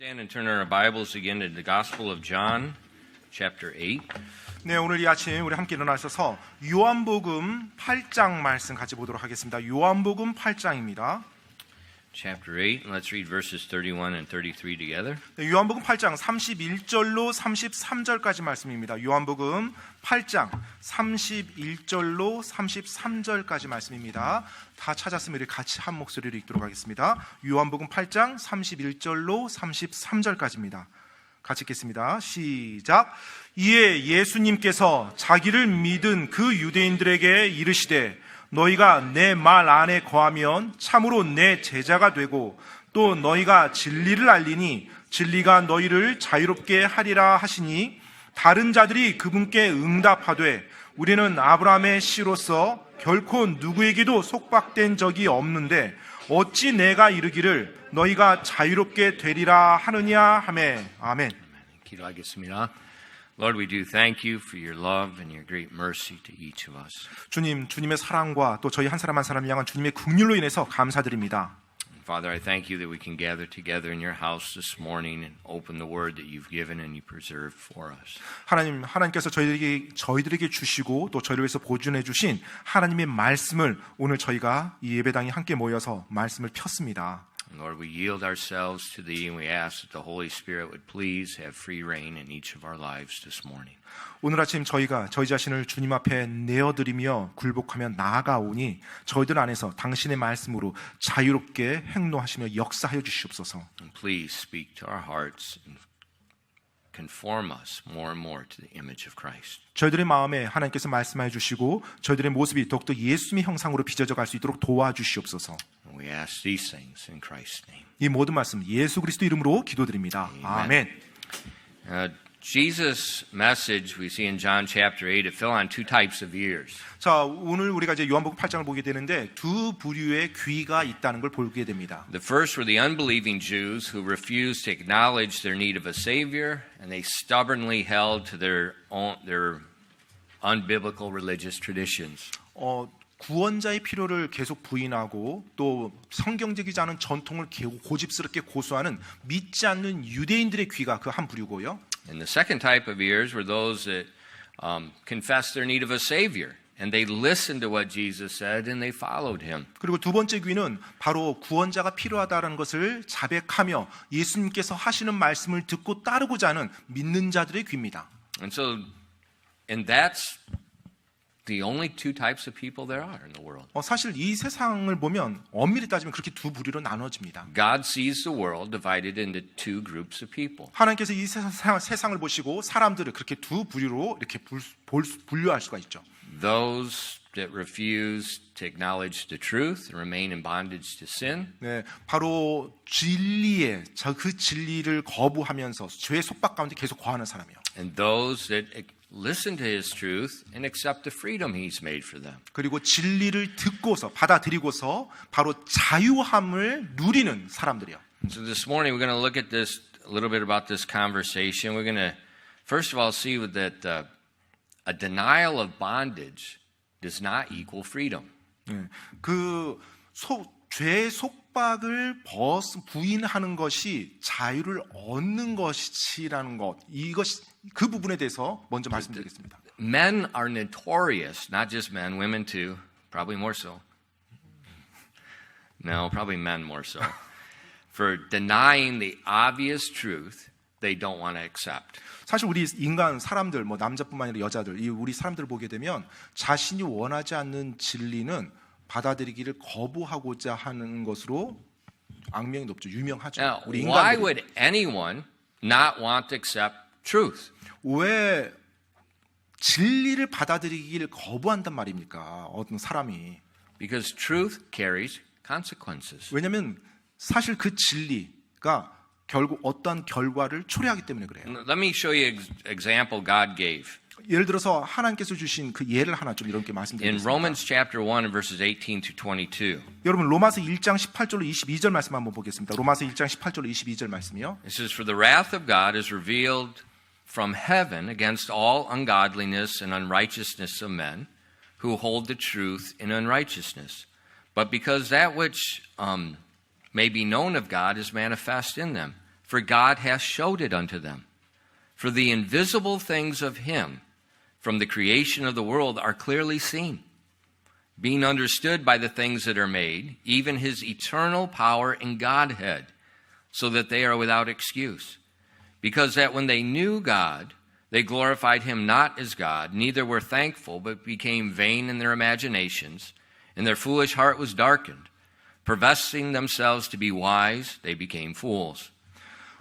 Stand and turn our Bibles again to the Gospel of John, chapter 8. 네, 오늘 이 아침 우리 함께 일어나셔서 요한복음 8장 말씀 같이 보도록 하겠습니다. 요한복음 8장입니다. Chapter 8, and let's read verses 31 and 33 together. 네, 요한복음 8장 31절로 33절까지 말씀입니다. 요한복음 8장 31절로 33절까지 말씀입니다. 다 찾았으면 우리 같이 한 목소리로 읽도록 하겠습니다. 요한복음 8장 31절로 33절까지입니다. 같이 읽겠습니다. 시작. 이에 예수님께서 자기를 믿은 그 유대인들에게 이르시되 너희가 내 말 안에 거하면 참으로 내 제자가 되고 또 너희가 진리를 알리니 진리가 너희를 자유롭게 하리라 하시니 다른 자들이 그분께 응답하되 우리는 아브라함의 씨로서 결코 누구에게도 속박된 적이 없는데 어찌 내가 이르기를 너희가 자유롭게 되리라 하느냐 하매. 아멘. 기도하겠습니다. Lord, we do thank you for your love and your great mercy to each of us. 주님, 주님의 사랑과 또 저희 한 사람 한 사람을 향한 주님의 긍휼로 인해서 감사드립니다. Father, I thank you that we can gather together in your house this morning and open the word that you've given and you preserved for us. 하나님께서 저희들에게 주시고 또 저희를 위해서 보존해 주신 하나님의 말씀을 오늘 저희가 이 예배당에 함께 모여서 말씀을 폈습니다. Lord, we yield ourselves to thee and we ask that the Holy Spirit would please have free reign in each of our lives this morning. 오늘 아침 저희가 저희 자신을 주님 앞에 내어드리며 굴복하며 나아가오니 저희들 안에서 당신의 말씀으로 자유롭게 행동하시며 역사하여 주시옵소서. And please speak to our hearts and conform us more and more to the image of Christ. 저희들의 마음에 하나님께서 말씀하여 주시고 저희들의 모습이 더욱더 예수님의 형상으로 빚어져 갈 수 있도록 도와주시옵소서. And we ask these things in Christ's name. 이 모든 말씀 예수 그리스도 이름으로 기도드립니다. 아멘. Jesus' message we see in John chapter 8, it fell on two types of ears. 자, 오늘 우리가 이제 요한복음 8장을 보게 되는데 두 부류의 귀가 있다는 걸 보게 됩니다. The first were the unbelieving Jews who refused to acknowledge their need of a savior, and they stubbornly held to their unbiblical religious traditions. 구원자의 필요를 계속 부인하고 또 성경적이지 않은 전통을 고집스럽게 고수하는 믿지 않는 유대인들의 귀가 그 한 부류고요. And the second type of ears were those that confessed their need of a savior. And they listened to what Jesus said and they followed him. 그리고 두 번째 귀는 바로 구원자가 필요하다는 것을 자백하며 예수님께서 하시는 말씀을 듣고 따르고자 하는 믿는 자들의 귀입니다. And that's the only two types of people there are in the world. 사실 이 세상을 보면 엄밀히 따지면 그렇게 두 부류로 나눠집니다. God sees the world divided into two groups of people. 하나님께서 이 세상을 보시고 사람들을 그렇게 두 부류로 이렇게 분류할 수가 있죠. Those that refuse to acknowledge the truth and remain in bondage to sin. 네, 바로 그 진리를 거부하면서 죄의 속박 가운데 계속 거하는 사람이요. And those that listen to his truth and accept the freedom he's made for them. 그리고 진리를 듣고서 받아들이고서 바로 자유함을 누리는 사람들이요. So this morning we're going to look at this a little bit about this conversation. We're going to first of all see that a denial of bondage does not equal freedom. 죄의 속박을 부인하는 것이 자유를 얻는 것이라는 것, 그 부분에 대해서 먼저 말씀드리겠습니다. Men are notorious, not just men, women too, probably more so. No, probably men more so. For denying the obvious truth they don't want to accept. 사실 우리 인간 사람들, 남자뿐만 아니라 여자들, 우리 사람들을 보게 되면 자신이 원하지 않는 진리는 받아들이기를 거부하고자 하는 것으로 악명이 높죠. 유명하죠. Now, 우리 why 인간들이. would anyone not want to accept truth? 왜 진리를 받아들이기를 거부한단 말입니까? 어떤 사람이. Because truth carries consequences. 왜냐하면 사실 그 진리가 결국 어떠한 결과를 초래하기 때문에 그래요. Let me show you an example God gave. 예를 들어서 하나님께서 주신 그 예를 하나 좀 이렇게 In 말씀드리겠습니다. Romans chapter 1 verses 18 to 22. 여러분 로마서 1장 18절로 22절 말씀 한번 보겠습니다. 로마서 1장 18절로 22절 말씀이요. It says, For the wrath of God is revealed from heaven against all ungodliness and unrighteousness of men who hold the truth in unrighteousness. But because that which may be known of God is manifest in them, for God hath showed it unto them. For the invisible things of him from the creation of the world are clearly seen, being understood by the things that are made, even his eternal power and Godhead, so that they are without excuse. Because that when they knew God, they glorified him not as God, neither were thankful, but became vain in their imaginations, and their foolish heart was darkened. Professing themselves to be wise, they became fools.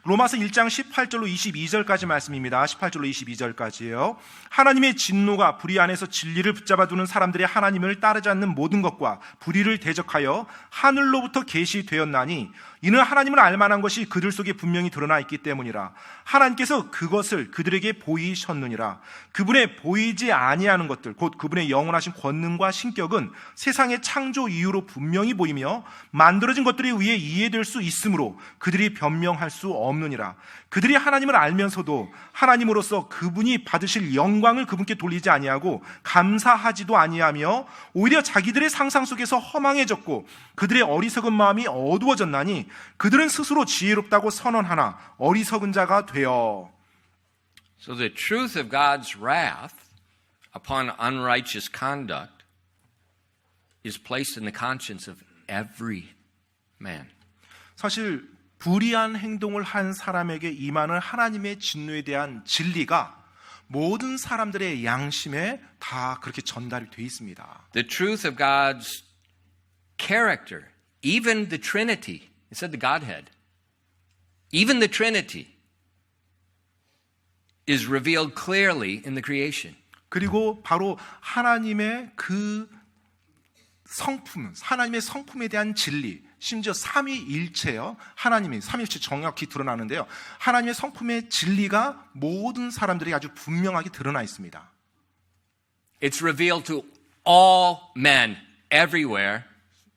로마서 1장 18절로 22절까지 말씀입니다. 18절로 22절까지예요. 하나님의 진노가 불의 안에서 진리를 붙잡아두는 사람들의 하나님을 따르지 않는 모든 것과 불의를 대적하여 하늘로부터 계시되었나니 이는 하나님을 알만한 것이 그들 속에 분명히 드러나 있기 때문이라. 하나님께서 그것을 그들에게 보이셨느니라. 그분의 보이지 아니하는 것들 곧 그분의 영원하신 권능과 신격은 세상의 창조 이유로 분명히 보이며 만들어진 것들에 의해 이해될 수 있으므로 그들이 변명할 수 없느니라. 그들이 하나님을 알면서도 하나님으로서 그분이 받으실 영광을 그분께 돌리지 아니하고 감사하지도 아니하며 오히려 자기들의 상상 속에서 허망해졌고 그들의 어리석은 마음이 어두워졌나니 그들은 스스로 지혜롭다고 선언하나 어리석은 자가 되어. So the truth of God's wrath upon unrighteous conduct is placed in the conscience of every man. 사실 불의한 행동을 한 사람에게 임하는 하나님의 진노에 대한 진리가 모든 사람들의 양심에 다 그렇게 전달이 돼 있습니다. The truth of God's character, even the Trinity, it said the Godhead, even the Trinity is revealed clearly in the creation. 그리고 바로 하나님의 그 성품, 하나님의 성품에 대한 진리, 심지어 삼위일체요. 하나님이 삼위일체 정확히 드러나는데요. 하나님의 성품의 진리가 모든 사람들에게 아주 분명하게 드러나 있습니다. It's revealed to all men everywhere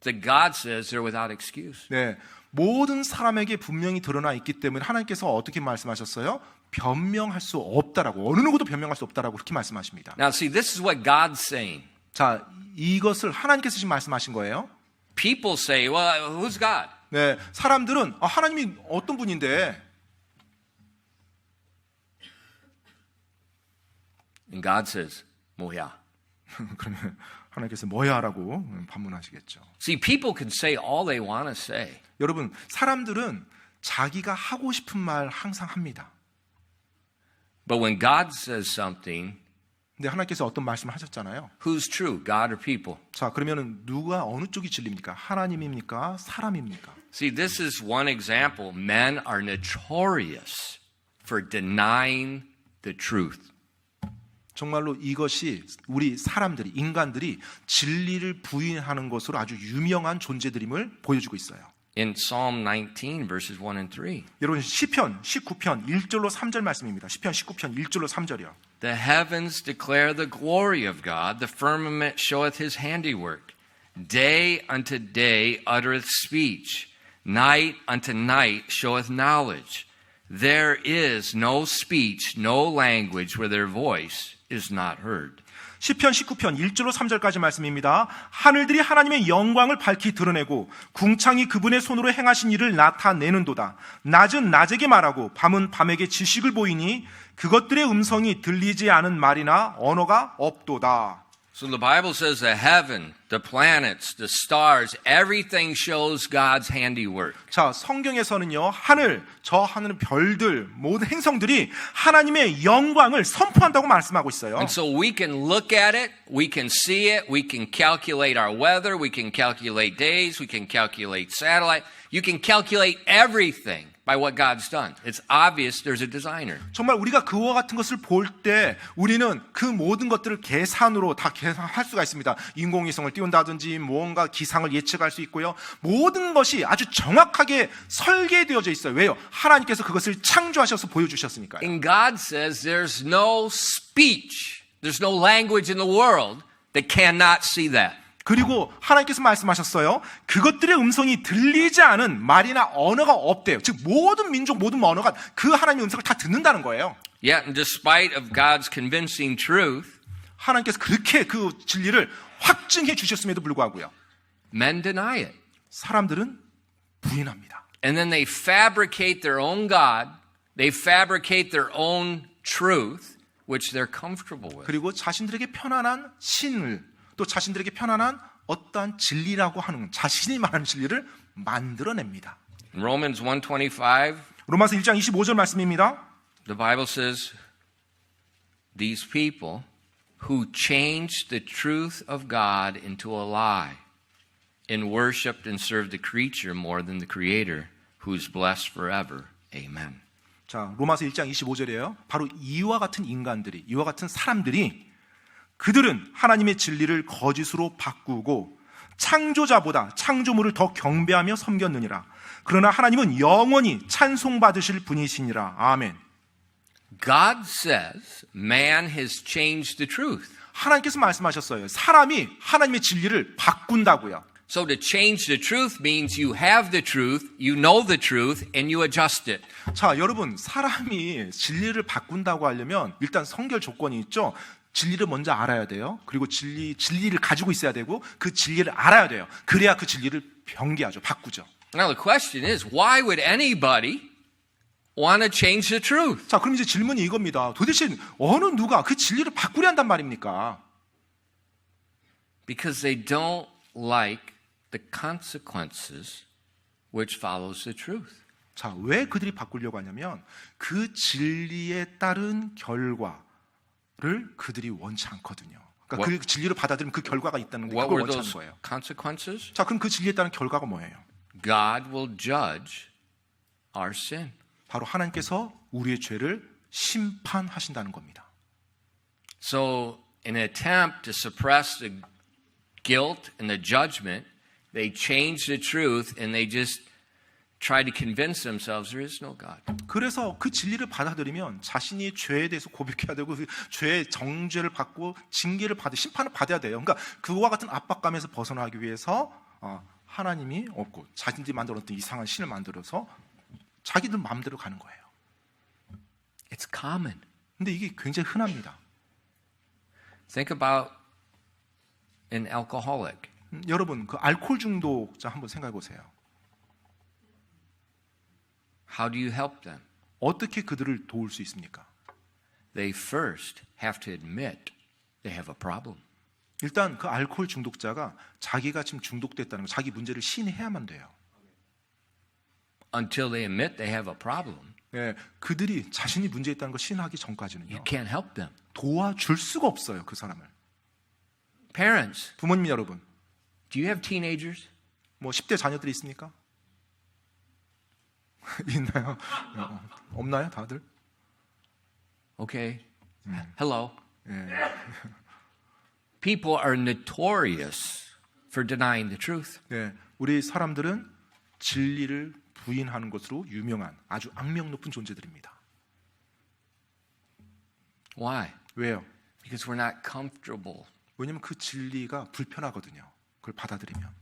that God says they're without excuse. 네, 모든 사람에게 분명히 드러나 있기 때문에 하나님께서 어떻게 말씀하셨어요? 변명할 수 없다라고, 어느 누구도 변명할 수 없다라고 그렇게 말씀하십니다. Now see, this is what God's saying. 자, 이것을 하나님께서 지금 말씀하신 거예요. People say, well, who's God? 네, 사람들은 하나님이 어떤 분인데? And God says, 뭐야? 그러면 하나님께서 뭐야라고 반문하시겠죠. See, people can say all they want to say. 여러분, 사람들은 자기가 하고 싶은 말 항상 합니다. But when God says something, 근데 하나님께서 어떤 말씀을 하셨잖아요. who's true, God or people? 자, 그러면은 누가 어느 쪽이 진리입니까? 하나님입니까? 사람입니까? See, this is one example. Men are notorious for denying the truth. 정말로 이것이 우리 사람들이, 인간들이 진리를 부인하는 것으로 아주 유명한 존재들임을 보여주고 있어요. In Psalm 19, verses 1 and 3. 여러분, 시편 19편 1절로 3절 말씀입니다. 시편 19편 1절로 3절이요. The heavens declare the glory of God, the firmament showeth his handiwork. Day unto day uttereth speech, night unto night showeth knowledge. There is no speech, no language where their voice is not heard. 시편 19편 1절로 3절까지 말씀입니다. 하늘들이 하나님의 영광을 밝히 드러내고 궁창이 그분의 손으로 행하신 일을 나타내는도다. 낮은 낮에게 말하고 밤은 밤에게 지식을 보이니 그것들의 음성이 들리지 않은 말이나 언어가 없도다. So the Bible says the heaven, the planets, the stars, everything shows God's handiwork. 자, 성경에서는요, 저 하늘의 별들, 모든 행성들이 하나님의 영광을 선포한다고 말씀하고 있어요. And so we can look at it, we can see it, we can calculate our weather, we can calculate days, we can calculate satellite, you can calculate everything by what God's done. It's obvious there's a designer. 정말 우리가 그와 같은 것을 볼 때 우리는 그 모든 것들을 계산으로 다 계산할 수가 있습니다. 인공위성을 띄운다든지 무언가 기상을 예측할 수 있고요. 모든 것이 아주 정확하게 설계되어져 있어요. 왜요? 하나님께서 그것을 창조하셔서 보여주셨으니까요. And God says there's no speech, there's no language in the world that cannot see that. 그리고 하나님께서 말씀하셨어요. 그것들의 음성이 들리지 않은 말이나 언어가 없대요. 즉 모든 민족, 모든 언어가 그 하나님의 음성을 다 듣는다는 거예요. Yet, in despite of God's convincing truth, 하나님께서 그렇게 그 진리를 확증해 주셨음에도 불구하고요. men deny it. 사람들은 부인합니다. And then they fabricate their own God. They fabricate their own truth, which they're comfortable with. 그리고 자신들에게 편안한 신을 또 자신들에게 편안한 어떠한 진리라고 하는 자신이 말하는 진리를 만들어냅니다. In Romans 1:25, 로마서 1장 25절 말씀입니다. the Bible says, these people who changed the truth of God into a lie and worshipped and served the creature more than the Creator, who is blessed forever. Amen. 자, 로마서 1장 25절이에요. 바로 이와 같은 인간들이, 이와 같은 사람들이 그들은 하나님의 진리를 거짓으로 바꾸고 창조자보다 창조물을 더 경배하며 섬겼느니라. 그러나 하나님은 영원히 찬송받으실 분이시니라. 아멘. God says man has changed the truth. 하나님께서 말씀하셨어요. 사람이 하나님의 진리를 바꾼다고요. So to change the truth means you have the truth, you know the truth, and you adjust it. 자, 여러분, 사람이 진리를 바꾼다고 하려면 일단 성결 조건이 있죠. 진리를 먼저 알아야 돼요. 그리고 진리를 가지고 있어야 되고 그 진리를 알아야 돼요. 그래야 그 진리를 변개하죠. 바꾸죠. Now the question is, why would anybody want to change the truth? 자, 그럼 이제 질문이 이겁니다. 도대체 어느 누가 그 진리를 바꾸려 한단 말입니까? Because they don't like the consequences which follows the truth. 자, 왜 그들이 바꾸려고 하냐면 그 진리에 따른 결과를 그들이 원치 않거든요. 그러니까 그 진리를 받아들이면 그 결과가 있다는 게 What 그걸 were 원치 않는 those 거예요. consequences? 자, 그럼 그 진리에 따른 결과가 뭐예요? God will judge our sin. 바로 하나님께서 우리의 죄를 심판하신다는 겁니다. So in an attempt to suppress the guilt and the judgment, they change the truth and they just try to convince themselves there is no God. 그래서 그 진리를 받아들이면 자신이 죄에 대해서 고백해야 되고 그 죄의 정죄를 받고 징계를 심판을 받아야 돼요. 그러니까 그와 같은 압박감에서 벗어나기 위해서 하나님이 없고 자신들이 만들었던 이상한 신을 만들어서 자기들 마음대로 가는 거예요. It's common. 근데 이게 굉장히 흔합니다. Think about an alcoholic. 여러분, 그 알코올 중독자 한번 생각해 보세요. How do you help them? 어떻게 그들을 도울 수 있습니까? They first have to admit they have a problem. 일단 그 알코올 중독자가 자기가 지금 중독됐다는 거, 자기 문제를 시인해야만 돼요. Until they admit they have a problem, 네, 그들이 자신이 문제 있다는 걸 시인하기 전까지는요. you can't help them. 도와줄 수가 없어요, 그 사람을. Parents, 부모님 여러분, do you have teenagers? 뭐 10대 자녀들이 있습니까? 있나요? 없나요, 다들? Okay. Hello. 예. People are notorious for denying the truth. 네, 우리 사람들은 진리를 부인하는 것으로 유명한 아주 악명 높은 존재들입니다. Why? 왜요? Because we're not comfortable. 왜냐하면 그 진리가 불편하거든요. 그걸 받아들이면.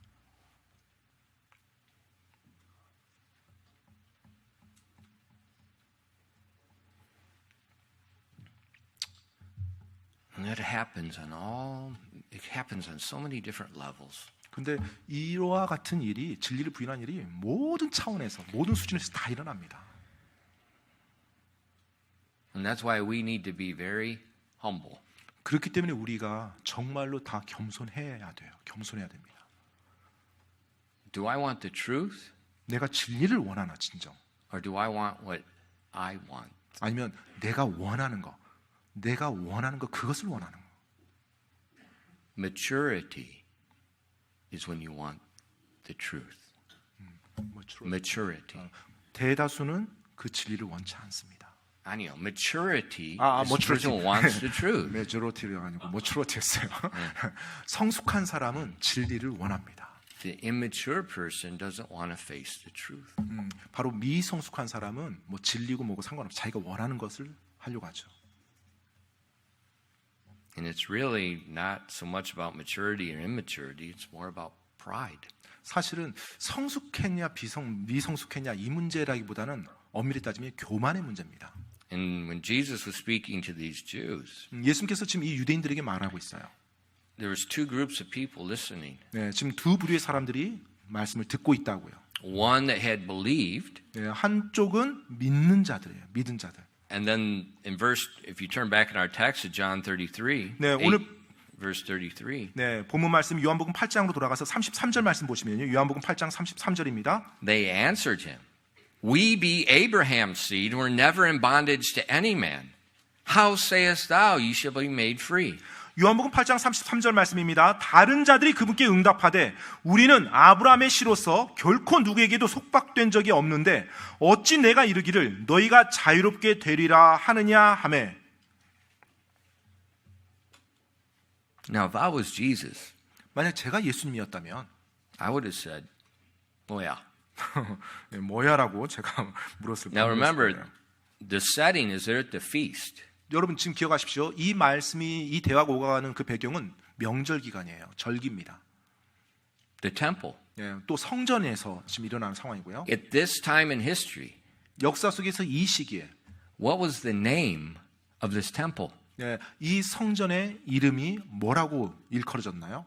And it happens on so many different levels. 근데 이와 같은 일이 진리를 부인하는 일이 모든 차원에서 모든 수준에서 다 일어납니다. And that's why we need to be very humble. 그렇기 때문에 우리가 정말로 다 겸손해야 돼요. 겸손해야 됩니다. Do I want the truth? 내가 진리를 원하나 진정? Or do I want what I want? 아니면 내가 원하는 거 그것을 원하는 거. Maturity is when you want the truth. Maturity. 대다수는 그 진리를 원치 않습니다. 아니요, maturity. maturity. person wants the truth. 메조리티가 아니고 maturity 성숙한 사람은 진리를 원합니다. The immature person doesn't want to face the truth. 바로 미성숙한 사람은 뭐 진리고 뭐고 상관없이 자기가 원하는 것을 하려고 하죠. And it's really not so much about maturity or immaturity. It's more about pride. 사실은 성숙했냐 미성숙했냐 이 문제라기보다는 엄밀히 따지면 교만의 문제입니다. And when Jesus was speaking to these Jews, 예수님께서 지금 이 유대인들에게 말하고 있어요. there was two groups of people listening. 네, 지금 두 부류의 사람들이 말씀을 듣고 있다고요. One that had believed. 예, 한쪽은 믿는 자들이에요. 믿은 자들. And then in verse, if you turn back in our text to John 33, 네, 8, 오늘 verse 33, 네, 본문 말씀 요한복음 8장으로 돌아가서 33절 말씀 보시면요. 요한복음 8장 33절입니다. they answered him, We be Abraham's seed, and were never in bondage to any man. How sayest thou, ye shall be made free? 요한복음 8장 33절 말씀입니다. 다른 자들이 그분께 응답하되 우리는 아브라함의 씨로서 결코 누구에게도 속박된 적이 없는데 어찌 내가 이르기를 너희가 자유롭게 되리라 하느냐 하매. Now, if I was Jesus, 만약 제가 예수님이었다면 I would have said, well, yeah. 뭐야라고 제가 물었을 Now, remember, 거예요. the setting is there at the feast. 여러분 지금 기억하십시오. 이 말씀이 이 대화가 오가는 그 배경은 명절 기간이에요. 절기입니다. The temple. 예, 또 성전에서 지금 일어나는 상황이고요. At this time in history, 역사 속에서 이 시기에 what was the name of this temple? 예, 이 성전의 이름이 뭐라고 일컬어졌나요?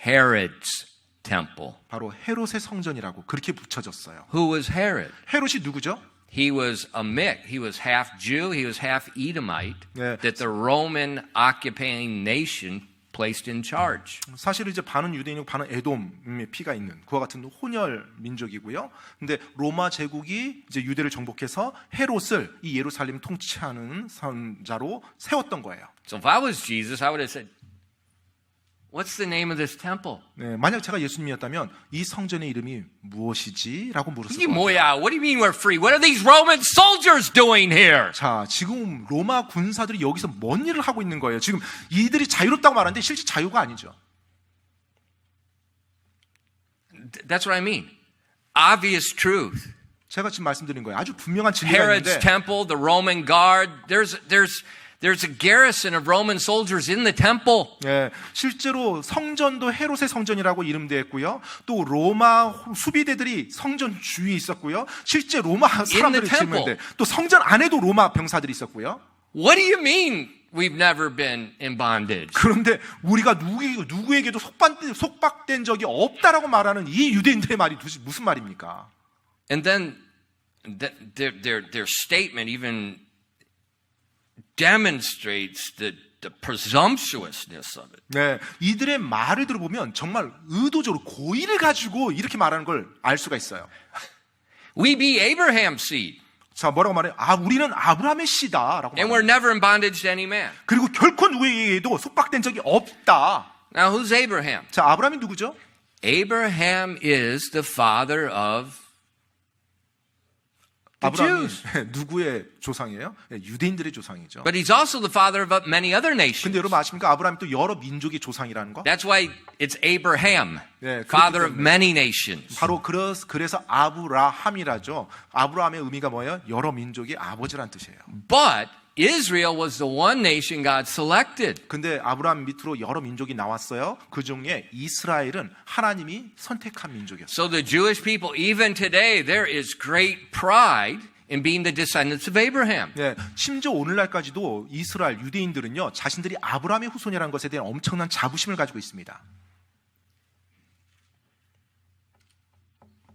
Herod's temple. 바로 헤롯의 성전이라고 그렇게 붙여졌어요. Who was Herod? 헤롯이 누구죠? He was a mix. He was half Jew. He was half Edomite. Yeah. That the Roman occupying nation placed in charge. 사실은 이제 반은 유대인이고 반은 에돔의 피가 있는 그와 같은 혼혈 민족이고요. 근데 로마 제국이 이제 유대를 정복해서 헤롯을 이 예루살렘 통치하는 선자로 세웠던 거예요. So if I was Jesus, I would have said, "What's the name of this temple?" 네, 만약 제가 예수님이었다면 이 성전의 이름이 무엇이지? 라고 물었을 이게 거예요. 뭐야? What do you mean we're free? What are these Roman soldiers doing here? 자, 지금 로마 군사들이 여기서 뭔 일을 하고 있는 거예요? 지금 이들이 자유롭다고 말하는데 실제 자유가 아니죠. That's what I mean. Obvious truth. 제가 지금 말씀드린 거예요. 아주 분명한 진리가 Herod's 있는데 temple, the Roman guard. There's a garrison of Roman soldiers in the temple. 예, 실제로 성전도 헤롯의 성전이라고 이름되었고요. 또 로마 수비대들이 성전 주위에 있었고요. 실제 로마 사람들이 지었는데 또 성전 안에도 로마 병사들이 있었고요. What do you mean we've never been in bondage? 그런데 우리가 누구에게도 속박된 적이 없다라고 말하는 이 유대인들의 말이 무슨 말입니까? And then their statement even demonstrates the presumptuousness of it. 네, 이들의 말을 들어보면 정말 의도적으로 고의를 가지고 이렇게 말하는 걸 알 수가 있어요. We be Abraham's seed. 자, 뭐라고 말해요? 우리는 아브라함의 씨다라고 And 말해요. we're never in bondage to any man. 그리고 결코 누구에게도 속박된 적이 없다. Now, who's Abraham? 자, 아브라함이 누구죠? Abraham is the father of the 아브라함이 Jews. 누구의 조상이에요? 유대인들의 조상이죠. But he's also the father of many other 근데 nations. 여러분 아십니까? 아브라함이 또 여러 민족의 조상이라는 거? That's why it's Abraham, 네, 그렇기 father of 때문에. many nations. 바로 그래서 아브라함이라죠. 아브라함의 의미가 뭐예요? 여러 민족의 아버지란 뜻이에요. But Israel was the one nation God selected. 근데 아브라함 밑으로 여러 민족이 나왔어요. 그 중에 이스라엘은 하나님이 선택한 민족이었어요. So the Jewish people, even today, there is great pride in being the descendants of Abraham. 네, 심지어 오늘날까지도 이스라엘 유대인들은요, 자신들이 아브라함의 후손이라는 것에 대한 엄청난 자부심을 가지고 있습니다.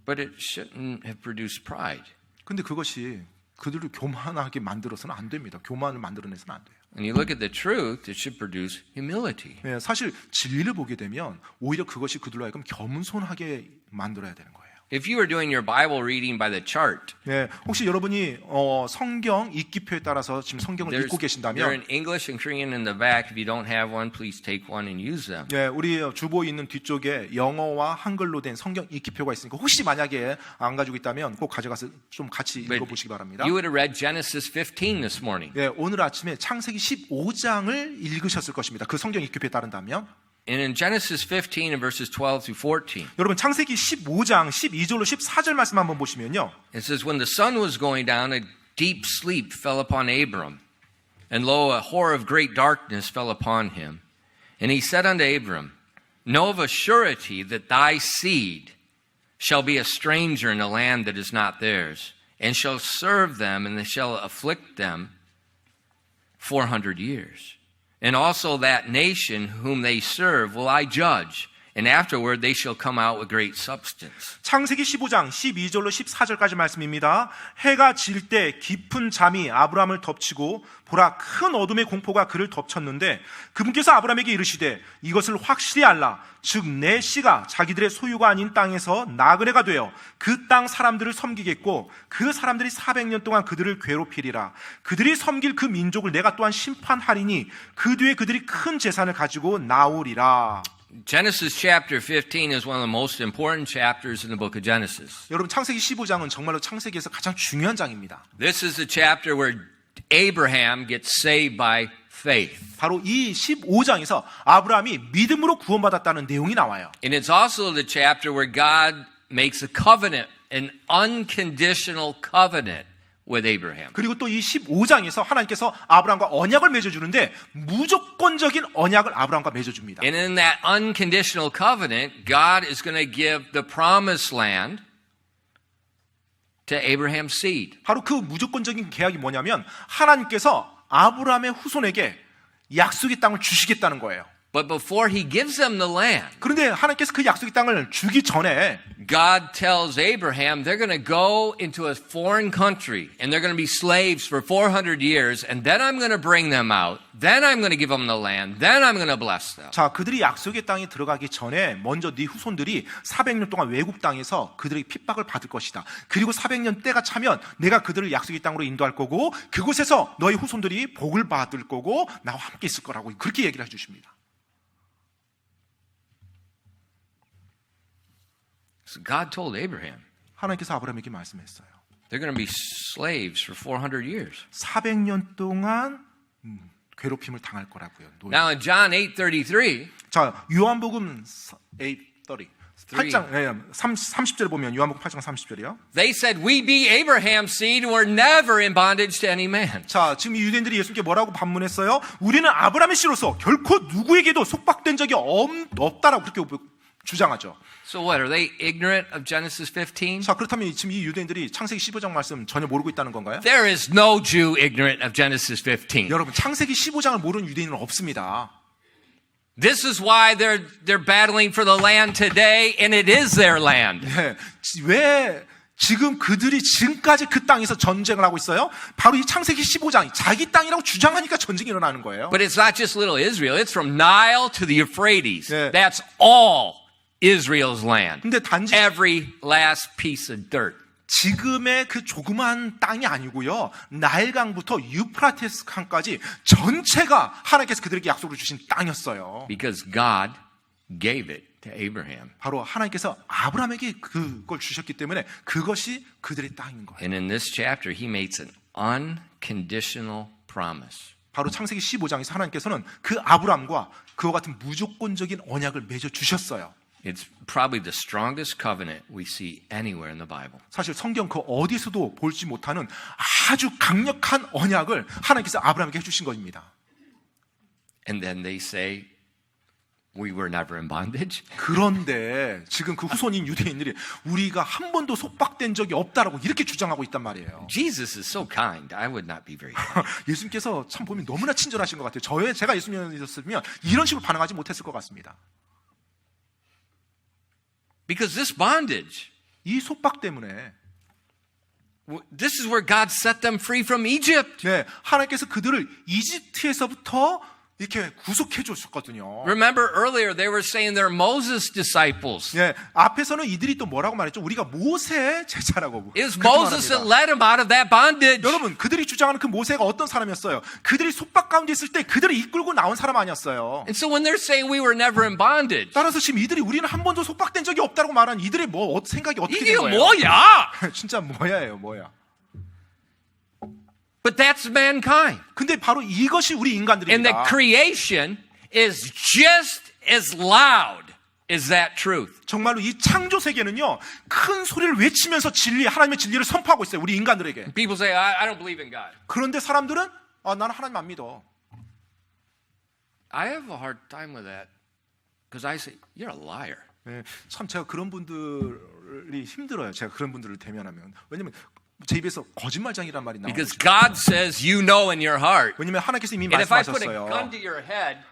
But it shouldn't have produced pride. 근데 그것이 그들을 교만하게 만들어서는 안 됩니다. 교만을 만들어내서는 안 돼요. When you look at the truth, it should produce humility. 네, 사실 진리를 보게 되면 오히려 그것이 그들로 하여금 겸손하게 만들어야 되는 거예요. If you were doing your Bible reading by the chart, 네, 혹시 여러분이 성경 읽기표에 따라서 지금 성경을 they're 읽고 in 계신다면, English and Korean in the back. If you don't have one, please take one and use them. 네, 우리 주보에 있는 뒤쪽에 영어와 한글로 된 성경 읽기표가 있으니까 혹시 만약에 안 가지고 있다면 꼭 가져가서 좀 같이 But 읽어보시기 바랍니다. you would have read Genesis 15 this morning. 네, 오늘 아침에 창세기 15장을 읽으셨을 것입니다. 그 성경 읽기표에 따른다면. And in Genesis 15 and verses 12 through 14, 여러분 창세기 15장 12절로 14절 말씀 한번 보시면요. it says, When the sun was going down, a deep sleep fell upon Abram. And lo, a horror of great darkness fell upon him. And he said unto Abram, Know of a surety that thy seed shall be a stranger in a land that is not theirs, and shall serve them, and they shall afflict them 400 years. And also that nation whom they serve will I judge, and afterward they shall come out with great substance. 창세기 15장 12절로 14절까지 말씀입니다. 해가 질 때 깊은 잠이 아브라함을 덮치고 보라 큰 어둠의 공포가 그를 덮쳤는데 그분께서 아브라함에게 이르시되 이것을 확실히 알라. 즉 내 씨가 자기들의 소유가 아닌 땅에서 나그네가 되어 그 땅 사람들을 섬기겠고 그 사람들이 400년 동안 그들을 괴롭히리라. 그들이 섬길 그 민족을 내가 또한 심판하리니 그 뒤에 그들이 큰 재산을 가지고 나오리라. Genesis chapter 15 is one of the most important chapters in the book of Genesis. 여러분 창세기 15장은 정말로 창세기에서 가장 중요한 장입니다. This is the chapter where Abraham gets saved by faith. 바로 이 15장에서 아브라함이 믿음으로 구원받았다는 내용이 나와요. And it's also the chapter where God makes a covenant, an unconditional covenant with Abraham. 그리고 또 이 15장에서 하나님께서 아브라함과 언약을 맺어주는데 무조건적인 언약을 아브라함과 맺어줍니다. And in that unconditional covenant, God is going to give the promised land to Abraham's seed. 바로 그 무조건적인 계약이 뭐냐면 하나님께서 아브라함의 후손에게 약속의 땅을 주시겠다는 거예요. But before he gives them the land, 그런데 하나님께서 그 약속의 땅을 주기 전에 God tells Abraham they're going to go into a foreign country and they're going to be slaves for 400 years and then I'm going to bring them out. Then I'm going to give them the land. Then I'm going to bless them. 자, 그들이 약속의 땅에 들어가기 전에 먼저 네 후손들이 400년 동안 외국 땅에서 그들의 핍박을 받을 것이다. 그리고 400년 때가 차면 내가 그들을 약속의 땅으로 인도할 거고 그곳에서 너희 후손들이 복을 받을 거고 나와 함께 있을 거라고 그렇게 얘기를 해 주십니다. So God told Abraham 하나님께서 아브라함에게 말씀했어요. they're going to be slaves for 400 years. 400년 동안 괴롭힘을 당할 거라고요. Now in John 8:33, 자, 요한복음 8:30. Three. 8장 30절 보면 요한복음 8장 30절이요. they said, "We be Abraham's seed and we're never in bondage to any man." 자, 지금 이 유대인들이 예수님께 뭐라고 반문했어요? 우리는 아브라함의 씨로서 결코 누구에게도 속박된 적이 없다라고 그렇게 주장하죠. So what, are they ignorant of Genesis 15? 자, 그렇다면 지금 이 유대인들이 창세기 15장 말씀 전혀 모르고 있다는 건가요? There is no Jew ignorant of Genesis 15. 여러분, 창세기 15장을 모르는 유대인은 없습니다. This is why they're battling for the land today, and it is their land. 네, 왜 지금 그들이 지금까지 그 땅에서 전쟁을 하고 있어요? 바로 이 창세기 15장, 자기 땅이라고 주장하니까 전쟁이 일어나는 거예요. But it's not just little Israel. It's from Nile to the Euphrates. 네. That's all Israel's land. 근데 단지 Every last piece of dirt. 지금의 그 조그만 땅이 아니고요. 나일강부터 유프라테스 강까지 전체가 하나님께서 그들에게 약속을 주신 땅이었어요. Because God gave it to Abraham. 바로 하나님께서 아브라함에게 그걸 주셨기 때문에 그것이 그들의 땅인 거예요. And in this chapter, he makes an unconditional promise. 바로 창세기 15장에서 하나님께서는 그 아브라함과 그와 같은 무조건적인 언약을 맺어 주셨어요. It's probably the strongest covenant we see anywhere in the Bible. 사실 성경 그 어디서도 볼지 못하는 아주 강력한 언약을 하나님께서 아브라함에게 해주신 것입니다. And then they say, we were never in bondage. 그런데 지금 그 후손인 유대인들이 우리가 한 번도 속박된 적이 없다라고 이렇게 주장하고 있단 말이에요. Jesus is so kind. I would not be very kind. 예수님께서 참 보면 너무나 친절하신 것 같아요. 제가 예수님이었으면 이런 식으로 반응하지 못했을 것 같습니다. Because this bondage, 이 속박 때문에 this is where God set them free from Egypt. 네, 하나님께서 그들을 이집트에서부터 이렇게 구속해 줬었거든요. Remember earlier they were saying they're Moses' disciples. 네, 앞에서는 이들이 또 뭐라고 말했죠? 우리가 모세의 제자라고. It was 그렇게 Moses that 말합니다. led them out of that bondage. 여러분, 그들이 주장하는 그 모세가 어떤 사람이었어요? 그들이 속박 가운데 있을 때 그들을 이끌고 나온 사람 아니었어요. And so when they're saying we were never in bondage, 따라서 지금 이들이 우리는 한 번도 속박된 적이 없다고 말하는 이들의 생각이 어떻게 이게 된 거예요? 뭐야? 진짜 뭐야예요, 뭐야. But that's mankind. 근데 바로 이것이 우리 And the 인간들입니다. creation is just as loud as that truth. 정말로 이 창조 세계는요, 큰 소리를 외치면서 하나님의 진리를 선포하고 있어요, 우리 인간들에게. People say, I don't believe in God. 그런데 사람들은 나는 하나님 안 믿어. I have a hard time with that because I say, you're a liar. 네, 참 제가 그런 분들이 힘들어요. 제가 그런 분들을 대면하면. 왜냐면 제 입에서 거짓말장이란 말이 나와요. Because God says you know in your heart. 왜냐면 하나님께서 이미 And if I put a 말씀하셨어요. gun to your head,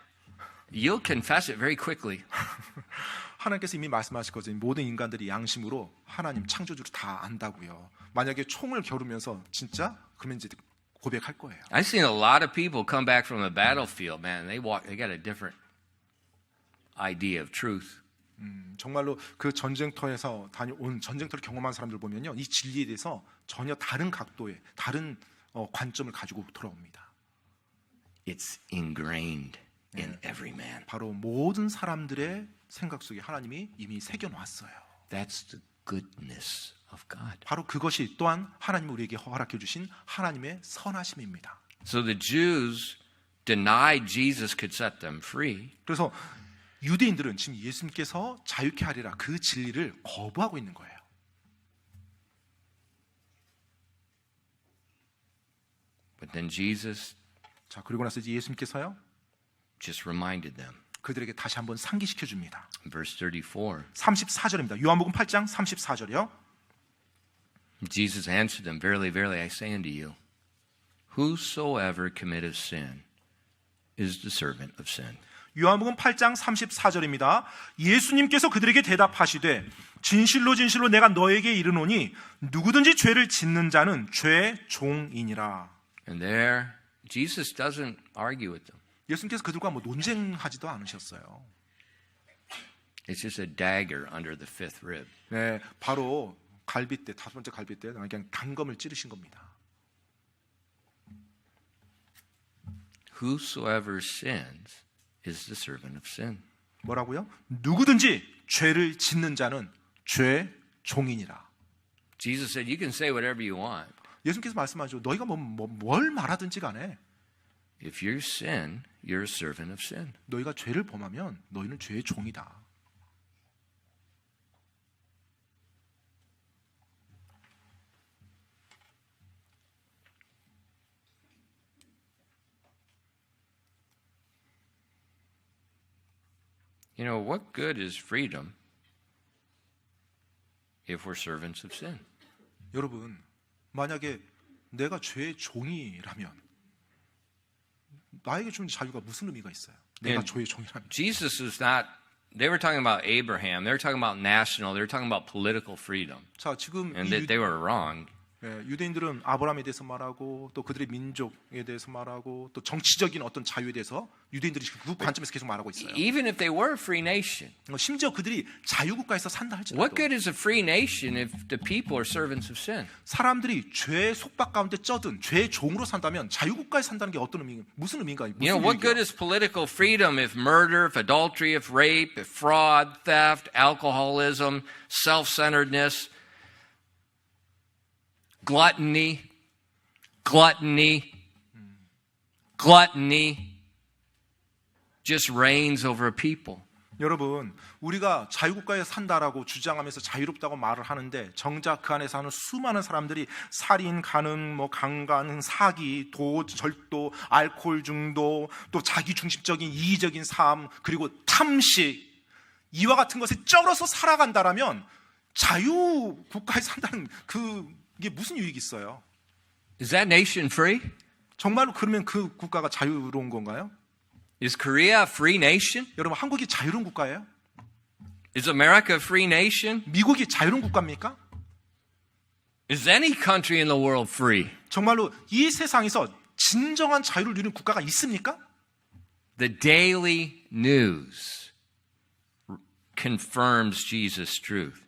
you'll confess it very quickly. 하나님께서 이미 말씀하실 거죠. 모든 인간들이 양심으로 하나님 창조주를 다 안다고요. 만약에 총을 겨루면서 진짜 그러면 이제 고백할 거예요. I've seen a lot of people come back from the battlefield, man. They got a different idea of truth. 정말로 그 전쟁터에서 다녀온 전쟁터를 경험한 사람들 보면요, 이 진리에 대해서 전혀 다른 각도의 다른 관점을 가지고 돌아옵니다. It's ingrained in every man. 바로 모든 사람들의 생각 속에 하나님이 이미 새겨놨어요. That's the goodness of God. 바로 그것이 또한 하나님이 우리에게 허락해 주신 하나님의 선하심입니다. So the Jews denied Jesus could set them free. 그래서 유대인들은 지금 예수님께서 자유케 하리라 그 진리를 거부하고 있는 거예요. But then Jesus 자, 그리고 나서 이제 예수님께서요, just reminded them. 그들에게 다시 한번 상기시켜 줍니다. Verse 34. 34절입니다. 요한복음 8장 34절이요. Jesus answered them, Verily, verily, I say unto you, whosoever committeth sin is the servant of sin. 요한복음 8장 34절입니다. 예수님께서 그들에게 대답하시되 진실로 진실로 내가 너에게 이르노니 누구든지 죄를 짓는 자는 죄의 종이니라. And there, Jesus doesn't argue with them. 예수님께서 그들과 뭐 논쟁하지도 않으셨어요. It's just a dagger under the fifth rib. 네, 바로 갈빗대, 다섯 번째 갈빗대 그냥 단검을 찌르신 겁니다. Whosoever sins is the servant of sin. 뭐라고요? 누구든지 죄를 짓는 자는 죄의 종이니라. Jesus said, you can say whatever you want. 예수님께서 말씀하죠. 너희가 뭘 말하든지 간에 If you sin, you're a servant of sin. 너희가 죄를 범하면 너희는 죄의 종이다. You know, what good is freedom if we're servants of sin? 여러분, 만약에 내가 죄의 종이라면 나에게 주는 자유가 무슨 의미가 있어요? 내가 죄의 종이라면. Jesus is not, they were talking about Abraham, they were talking about national, they were talking about political freedom. 자, 지금 And that they were wrong. 유대인들은 아브라함에 대해서 말하고 또 그들의 민족에 대해서 말하고 또 정치적인 어떤 자유에 대해서 유대인들이 그 관점에서 계속 말하고 있어요. Even if they were a free nation. 심지어 그들이 자유국가에서 산다 할지라도 What good is a free nation if the people are servants of sin? 사람들이 죄의 속박 가운데 쩌든 죄의 종으로 산다면 자유국가에 산다는 게 어떤 의미, 무슨 의미인가? You know, what good is political freedom if murder, if adultery, if rape, if fraud, theft, alcoholism, self-centeredness, gluttony just reigns over a people. 여러분, 우리가 자유국가에 산다라고 주장하면서 자유롭다고 말을 하는데 정작 그 안에 사는 수많은 사람들이 살인, 간음, 강간, 사기, 절도, 알코올 중독, 또 자기중심적인 이기적인 삶, 그리고 탐식 이와 같은 것에 쩔어서 살아간다라면 자유국가에 산다는 그게 무슨 유익이 있어요? Is that nation free? 정말로 그러면 그 국가가 자유로운 건가요? Is Korea a free nation? 여러분, 한국이 자유로운 국가예요? Is America a free nation? 미국이 자유로운 국가입니까? Is any country in the world free? 정말로 이 세상에서 진정한 자유를 누리는 국가가 있습니까? The daily news confirms Jesus' truth.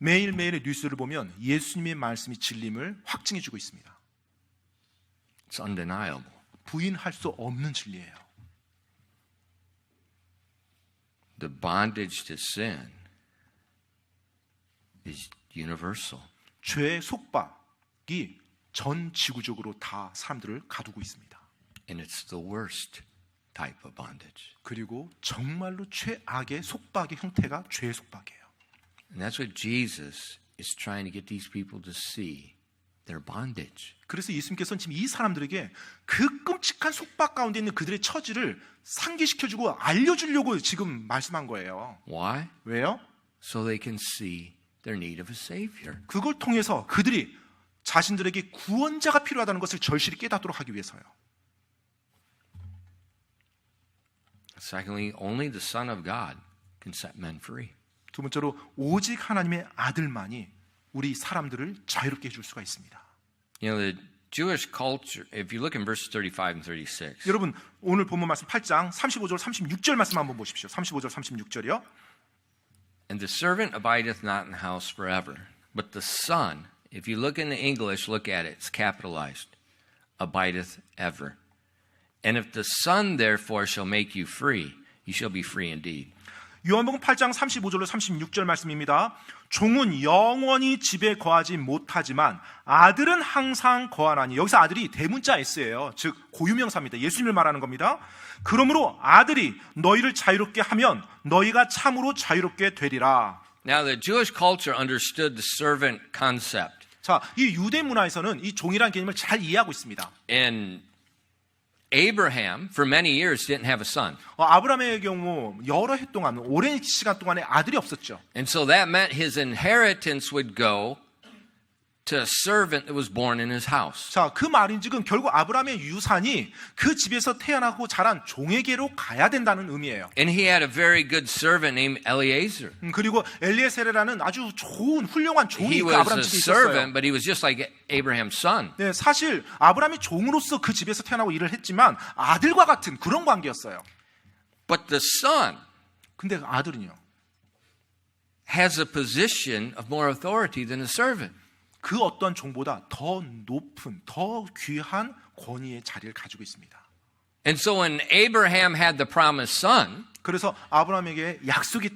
매일매일의 뉴스를 보면 예수님의 말씀이 진리임을 확증해 주고 있습니다. It's undeniable. 부인할 수 없는 진리예요. The bondage to sin is universal. 죄의 속박이 전 지구적으로 다 사람들을 가두고 있습니다. And it's the worst type of bondage. 그리고 정말로 최악의 속박의 형태가 죄의 속박이에요. And that's what Jesus is trying to get these people to see, their bondage. 그래서 예수님께서는 지금 이 사람들에게 그 끔찍한 속박 가운데 있는 그들의 처지를 상기시켜주고 알려주려고 지금 말씀한 거예요. Why? 왜요? So they can see their need of a Savior. 그걸 통해서 그들이 자신들에게 구원자가 필요하다는 것을 절실히 깨닫도록 하기 위해서요. Secondly, only the Son of God can set men free. 두 번째로 오직 하나님의 아들만이 우리 사람들을 자유롭게 해줄 수가 있습니다. You know, the Jewish culture, if you look in verses 35 and 36, 여러분 오늘 본문 말씀 8장 35절 36절 말씀 한번 보십시오. 35절 36절이요. and the servant abideth not in the house forever, but the son, if you look in the English, look at it, it's capitalized, abideth ever. And if the son therefore shall make you free, you shall be free indeed. 요한복음 8장 35절로 36절 말씀입니다. 종은 영원히 집에 거하지 못하지만 아들은 항상 거하나니. 여기서 아들이 대문자 S예요. 즉 고유명사입니다. 예수님을 말하는 겁니다. 그러므로 아들이 너희를 자유롭게 하면 너희가 참으로 자유롭게 되리라. Now the Jewish culture understood the servant concept. 자, 이 유대 문화에서는 이 종이라는 개념을 잘 이해하고 있습니다. And Abraham, for many years, didn't have a son. 아브라함의 경우 여러 해 동안, 오랜 시간 동안에 아들이 없었죠. And so that meant his inheritance would go to a servant that was born in his house. 자, 그 말인즉은 결국 아브라함의 유산이 그 집에서 태어나고 자란 종에게로 가야 된다는 의미예요. And he had a very good servant named Eliezer. 그리고 엘리에셀이라는 아주 좋은 훌륭한 종이 He 그 was 아브라함 a 집에 servant, 있었어요. but he was just like Abraham's son. 네, 사실 아브라함이 종으로서 그 집에서 태어나고 일을 했지만 아들과 같은 그런 관계였어요. But the son 근데 아들은요, has a position of more authority than the servant. 그 어떤 종보다 더 높은, 더 귀한 권위의 자리를 가지고 있습니다. And so when Abraham had the promised son, 그래서 아브라함에게 약속의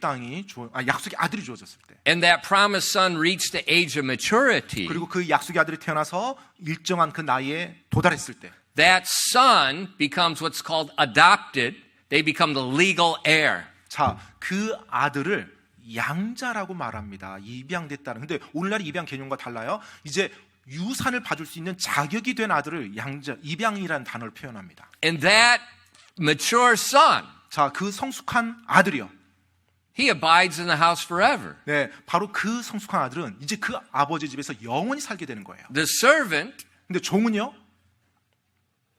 아들이 주어졌을 때, and that promised son reached the age of maturity, 그리고 그 약속의 아들이 태어나서 일정한 그 나이에 도달했을 때, that son becomes what's called adopted. They become the legal heir. 자, 그 아들을 양자라고 말합니다. 입양됐다는. 근데 오늘날 입양 개념과 달라요. 이제 유산을 받을 수 있는 자격이 된 아들을 양자, 입양이라는 단어를 표현합니다. And that mature son, 자, 그 성숙한 아들이요. he abides in the house forever. 네, 바로 그 성숙한 아들은 이제 그 아버지 집에서 영원히 살게 되는 거예요. The servant, 근데 종은요?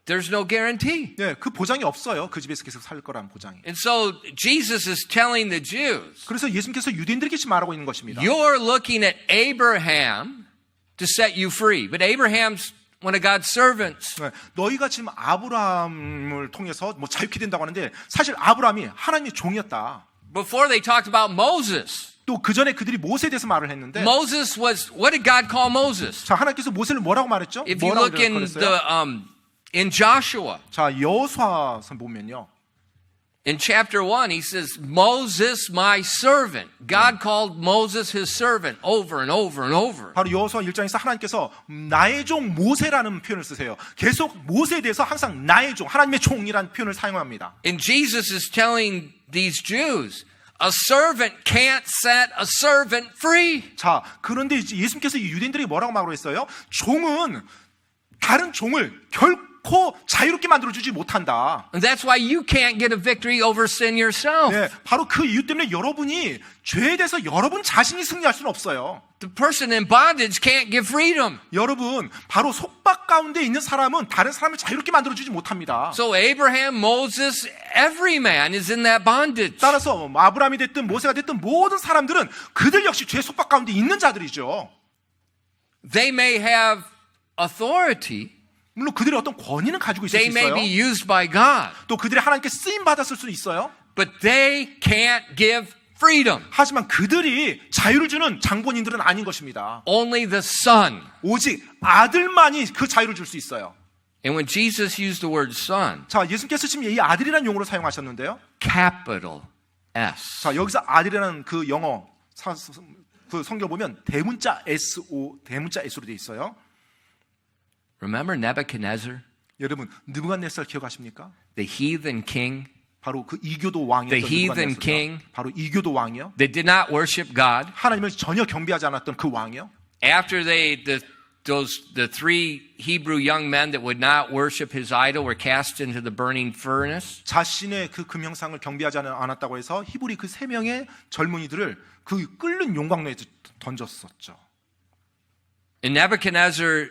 there's no guarantee. 네, 그 보장이 없어요. 그 집에서 계속 살 거라는 보장이. And so Jesus is telling the Jews, 그래서 예수님께서 유대인들에게 지금 말하고 있는 것입니다. you're looking at Abraham to set you free. But Abraham's one of God's servants. 네, 너희가 지금 아브라함을 통해서 뭐 자유케 된다고 하는데 사실 아브라함이 하나님의 종이었다. Before they talked about Moses. 또 그 전에 그들이 모세에 대해서 말을 했는데, Moses was, what did God call Moses? 자, 하나님께서 모세를 뭐라고 말했죠? If you 뭐라고 look in 그랬어요? in Joshua, 자, 여호수아서 보면요. in chapter 1, he says, Moses, my servant. God called Moses his servant over and over and over. 바로 여호수아 1장에서 하나님께서 나의 종 모세라는 표현을 쓰세요. 계속 모세에 대해서 항상 나의 종, 하나님의 종이라는 표현을 사용합니다. And Jesus is telling these Jews, a servant can't set a servant free. 자, 그런데 이제 예수님께서 이 유대인들이 뭐라고 말을 했어요? 종은 다른 종을 결코 자유롭게 만들어주지 못한다. And that's why you can't get a victory over sin yourself. 네, 바로 그 이유 때문에 여러분이 죄에 대해서 여러분 자신이 승리할 수는 없어요. The person in bondage can't give freedom. 여러분, 바로 속박 가운데 있는 사람은 다른 사람을 자유롭게 만들어주지 못합니다. So Abraham, Moses, every man is in that bondage. 따라서 아브라함이 됐든 모세가 됐든 모든 사람들은 그들 역시 죄 속박 가운데 있는 자들이죠. They may have authority. 물론 그들이 어떤 권위는 가지고 있을 수 They may 있어요. be used by God. 또 그들이 하나님께 쓰임 받았을 수도 있어요. But they can't give freedom. 하지만 그들이 자유를 주는 장본인들은 아닌 것입니다. Only the Son. 오직 아들만이 그 자유를 줄 수 있어요. And when Jesus used the word son, 자, 예수님께서 지금 이 아들이라는 용어를 사용하셨는데요. capital S. 자, 여기서 아들이라는 그 영어 그 성경 보면 대문자 SO, 대문자 S로 되어 있어요. Remember Nebuchadnezzar, 여러분, 느부갓네살 기억하십니까? the heathen king 바로 그 이교도 왕이었던 The heathen 느부갓네살이요. king. 바로 이교도 왕이요. that did not worship God? 하나님을 전혀 경배하지 않았던 그 왕이요. After the three Hebrew young men that would not worship his idol were cast into the burning furnace, 자신의 그 금형상을 경배하지 않았다고 해서 히브리 그 세 명의 젊은이들을 그 끓는 용광로에 던졌었죠. and Nebuchadnezzar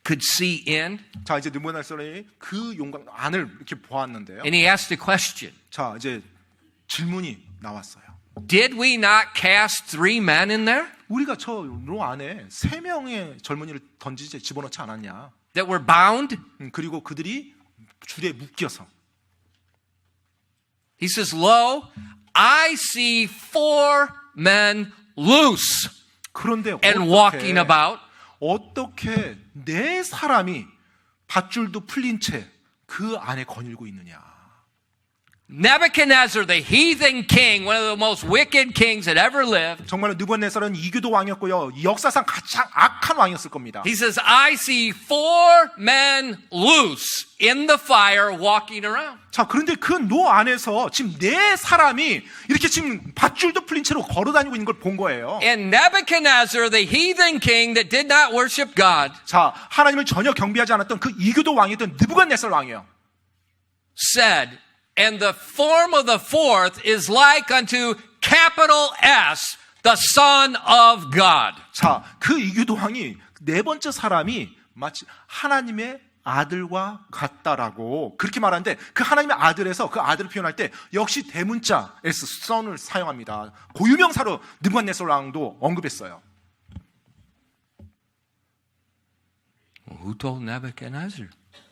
could see in, 자, 이제 느부갓네살이 그 용광로 안을 이렇게 보았는데요. and he asked a question. 자, 이제 질문이 나왔어요. Did we not cast 3 men in there 우리가 저 로 안에 3명의 젊은이를 던지지 집어넣지 않았냐? that were bound? 그리고 그들이 줄에 묶여서 He says, Lo, I see 4 men loose 그런데 and walking about. 어떻게 내 사람이 밧줄도 풀린 채 그 안에 거닐고 있느냐? Nebuchadnezzar, the heathen king, one of the most wicked kings that ever lived, 정말로 느부갓네살은 이교도 왕이었고요. 역사상 가장 악한 왕이었을 겁니다. he says, I see 4 men loose in the fire walking around. 자, 그런데 그 노 안에서 지금 네 사람이 이렇게 지금 밧줄도 풀린 채로 걸어 다니고 있는 걸 본 거예요. And Nebuchadnezzar, the heathen king that did not worship God, 자, 하나님을 전혀 경배하지 않았던 그 이교도 왕이었던 느부갓네살 왕이에요. said, and the form of the 4th is like unto capital S, the Son of God. 자, 그 이교도 왕이 네 번째 사람이 마치 하나님의 아들과 같다라고 그렇게 말하는데 그 하나님의 아들에서 그 아들을 표현할 때 역시 대문자 S, son을 사용합니다. 고유명사로 느부갓네살 왕도 언급했어요. Who told Nebuchadnezzar?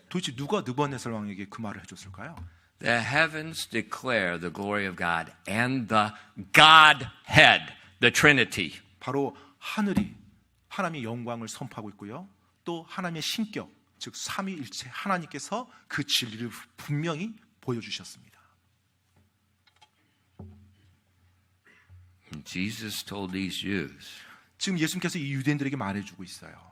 도대체 누가 느부갓네살 왕에게 그 말을 해줬을까요? The heavens declare the glory of God and the Godhead, the Trinity. 바로 하늘이 하나님의 영광을 선포하고 있고요. 또 하나님의 신격, 즉 삼위일체 하나님께서 그 진리를 분명히 보여주셨습니다. Jesus told these Jews, 지금 예수님께서 이 유대인들에게 말해주고 있어요.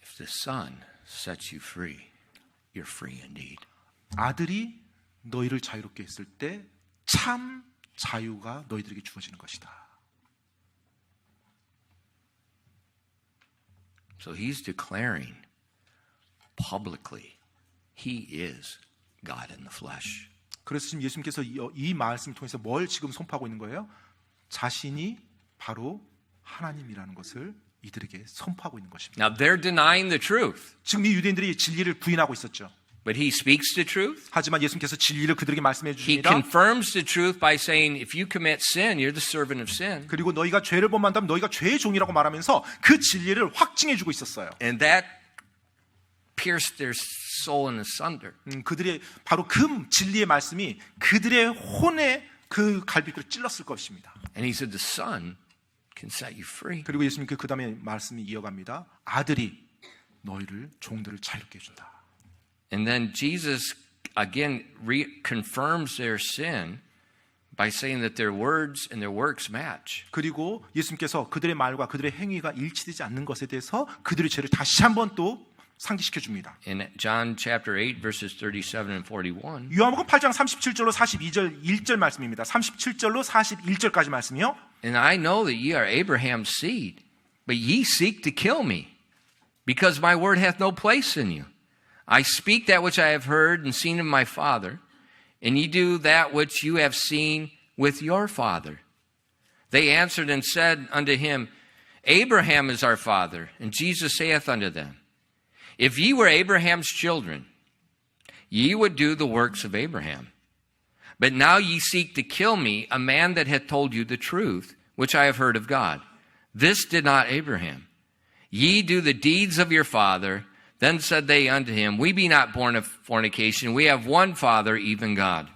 if the Son sets you free, you're free indeed. 아들이 너희를 자유롭게 했을 때 참 자유가 너희들에게 주어지는 것이다. So he's declaring publicly, he is God in the flesh. 그래서 지금 예수님께서 이 말씀을 통해서 뭘 지금 선포하고 있는 거예요? 자신이 바로 하나님이라는 것을 이들에게 선포하고 있는 것입니다. Now they're denying the truth, 지금 이 유대인들이 진리를 부인하고 있었죠. but he speaks the truth. 하지만 예수님께서 진리를 그들에게 말씀해 He 주십니다. confirms the truth by saying, if you commit sin, you're the servant of sin. 그리고 너희가 죄를 범한다면 너희가 죄의 종이라고 말하면서 그 진리를 확증해 주고 있었어요. And that pierced their soul in asunder. 그들의 바로 그 진리의 말씀이 그들의 혼의 그 갈비뼈를 찔렀을 것입니다. And he said, the Son can set you free. 그리고 예수님께 그 다음에 말씀이 이어갑니다. 아들이 너희를 종들을 자유롭게 해준다. And then Jesus again confirms their sin by saying that their words and their works match. 그리고 예수님께서 그들의 말과 그들의 행위가 일치되지 않는 것에 대해서 그들의 죄를 다시 한번 또 상기시켜 줍니다. In John chapter 8 verses 37 and 41. 요한복음 8장 37절로 42절 1절 말씀입니다. 37절로 41절까지 말씀이요. And I know that ye are Abraham's seed, but ye seek to kill me, because my word hath no place in you. I speak that which I have heard and seen of my Father, and ye do that which you have seen with your father. They answered and said unto him, Abraham is our father. And Jesus saith unto them, If ye were Abraham's children, ye would do the works of Abraham. But now ye seek to kill me, a man that hath told you the truth, which I have heard of God. This did not Abraham. Ye do the deeds of your father. Then said they unto him, We be not born of fornication. We have one Father, even God.